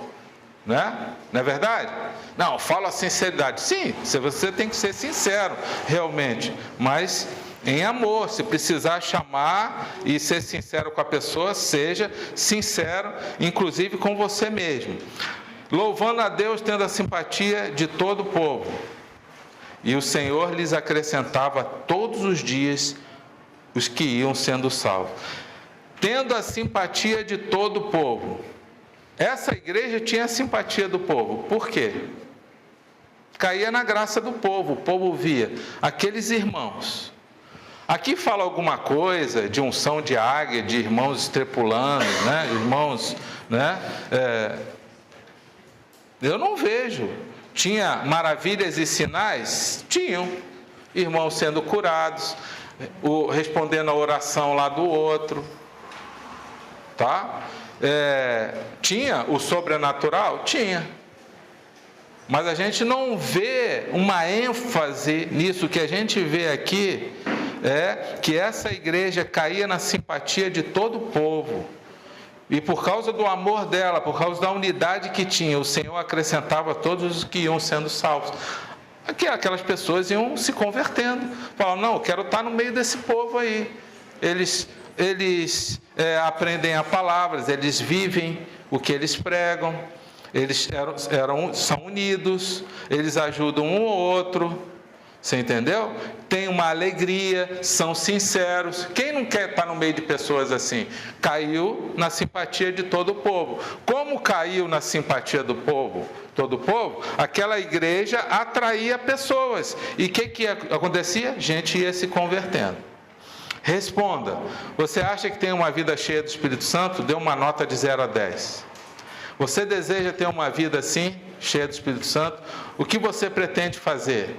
né? Não é verdade? Não, fala a sinceridade. Sim, você tem que ser sincero, realmente, mas em amor. Se precisar chamar e ser sincero com a pessoa, seja sincero, inclusive com você mesmo. Louvando a Deus, tendo a simpatia de todo o povo. E o Senhor lhes acrescentava todos os dias os que iam sendo salvos. Tendo a simpatia de todo o povo. Essa igreja tinha a simpatia do povo. Por quê? Caía na graça do povo. O povo via aqueles irmãos. Aqui fala alguma coisa de unção de águia, de irmãos estrepulando, né? Irmãos, né? Eu não vejo. Tinha maravilhas e sinais? Tinham. Irmãos sendo curados, respondendo a oração lá do outro. Tá? Tinha o sobrenatural? Tinha. Mas a gente não vê uma ênfase nisso. Que a gente vê aqui é que essa igreja caía na simpatia de todo o povo. E por causa do amor dela, por causa da unidade que tinha, o Senhor acrescentava todos os que iam sendo salvos. Aquelas pessoas iam se convertendo. Falavam, não, eu quero estar no meio desse povo aí. Eles aprendem a palavra, eles vivem o que eles pregam, eles são unidos, eles ajudam um ao outro, você entendeu? Tem uma alegria, são sinceros. Quem não quer estar no meio de pessoas assim? Caiu na simpatia de todo o povo. Como caiu na simpatia do povo, todo o povo, aquela igreja atraía pessoas. E o que acontecia? Gente ia se convertendo. Responda, você acha que tem uma vida cheia do Espírito Santo? Dê uma nota de 0 a 10. Você deseja ter uma vida assim, cheia do Espírito Santo? O que você pretende fazer?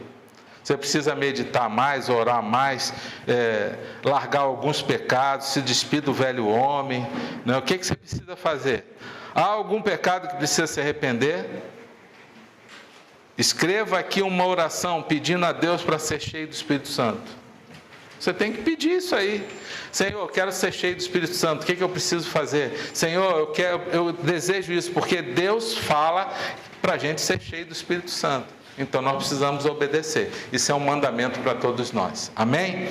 Você precisa meditar mais, orar mais, largar alguns pecados, se despir do velho homem. Né? O que você precisa fazer? Há algum pecado que precisa se arrepender? Escreva aqui uma oração pedindo a Deus para ser cheio do Espírito Santo. Você tem que pedir isso aí. Senhor, eu quero ser cheio do Espírito Santo. O que eu preciso fazer? Senhor, eu desejo isso, porque Deus fala para a gente ser cheio do Espírito Santo. Então nós precisamos obedecer. Isso é um mandamento para todos nós. Amém?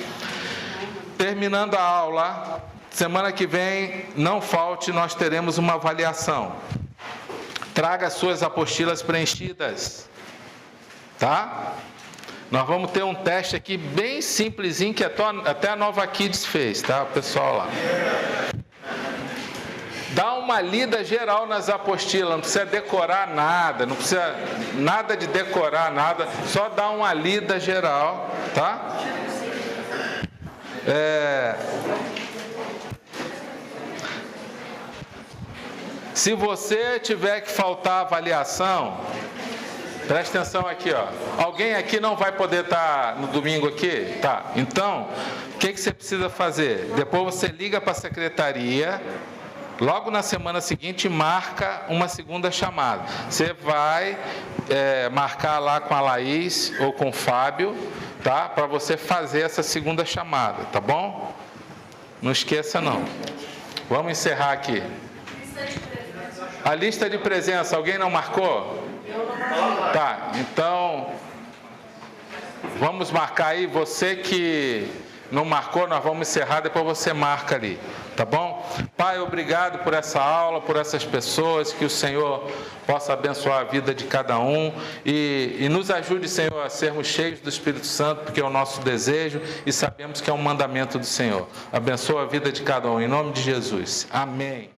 Terminando a aula, semana que vem, não falte, nós teremos uma avaliação. Traga suas apostilas preenchidas. tá? Nós vamos ter um teste aqui bem simplesinho, que até a Nova Kids fez, tá, o pessoal lá. Dá uma lida geral nas apostilas, não precisa decorar nada, não precisa nada de decorar nada, só dá uma lida geral, tá? Se você tiver que faltar avaliação, presta atenção aqui, ó. Alguém aqui não vai poder estar no domingo aqui? Tá. Então, o que você precisa fazer? Depois você liga para a secretaria, logo na semana seguinte marca uma segunda chamada. Você vai marcar lá com a Laís ou com o Fábio, tá? Para você fazer essa segunda chamada, tá bom? Não esqueça não. Vamos encerrar aqui. A lista de presença, alguém não marcou? Tá, então vamos marcar aí. Você que não marcou, nós vamos encerrar, depois você marca ali, tá bom? Pai, obrigado por essa aula, por essas pessoas, que o Senhor possa abençoar a vida de cada um e nos ajude, Senhor, a sermos cheios do Espírito Santo, porque é o nosso desejo e sabemos que é um mandamento do Senhor. Abençoa a vida de cada um, em nome de Jesus. Amém.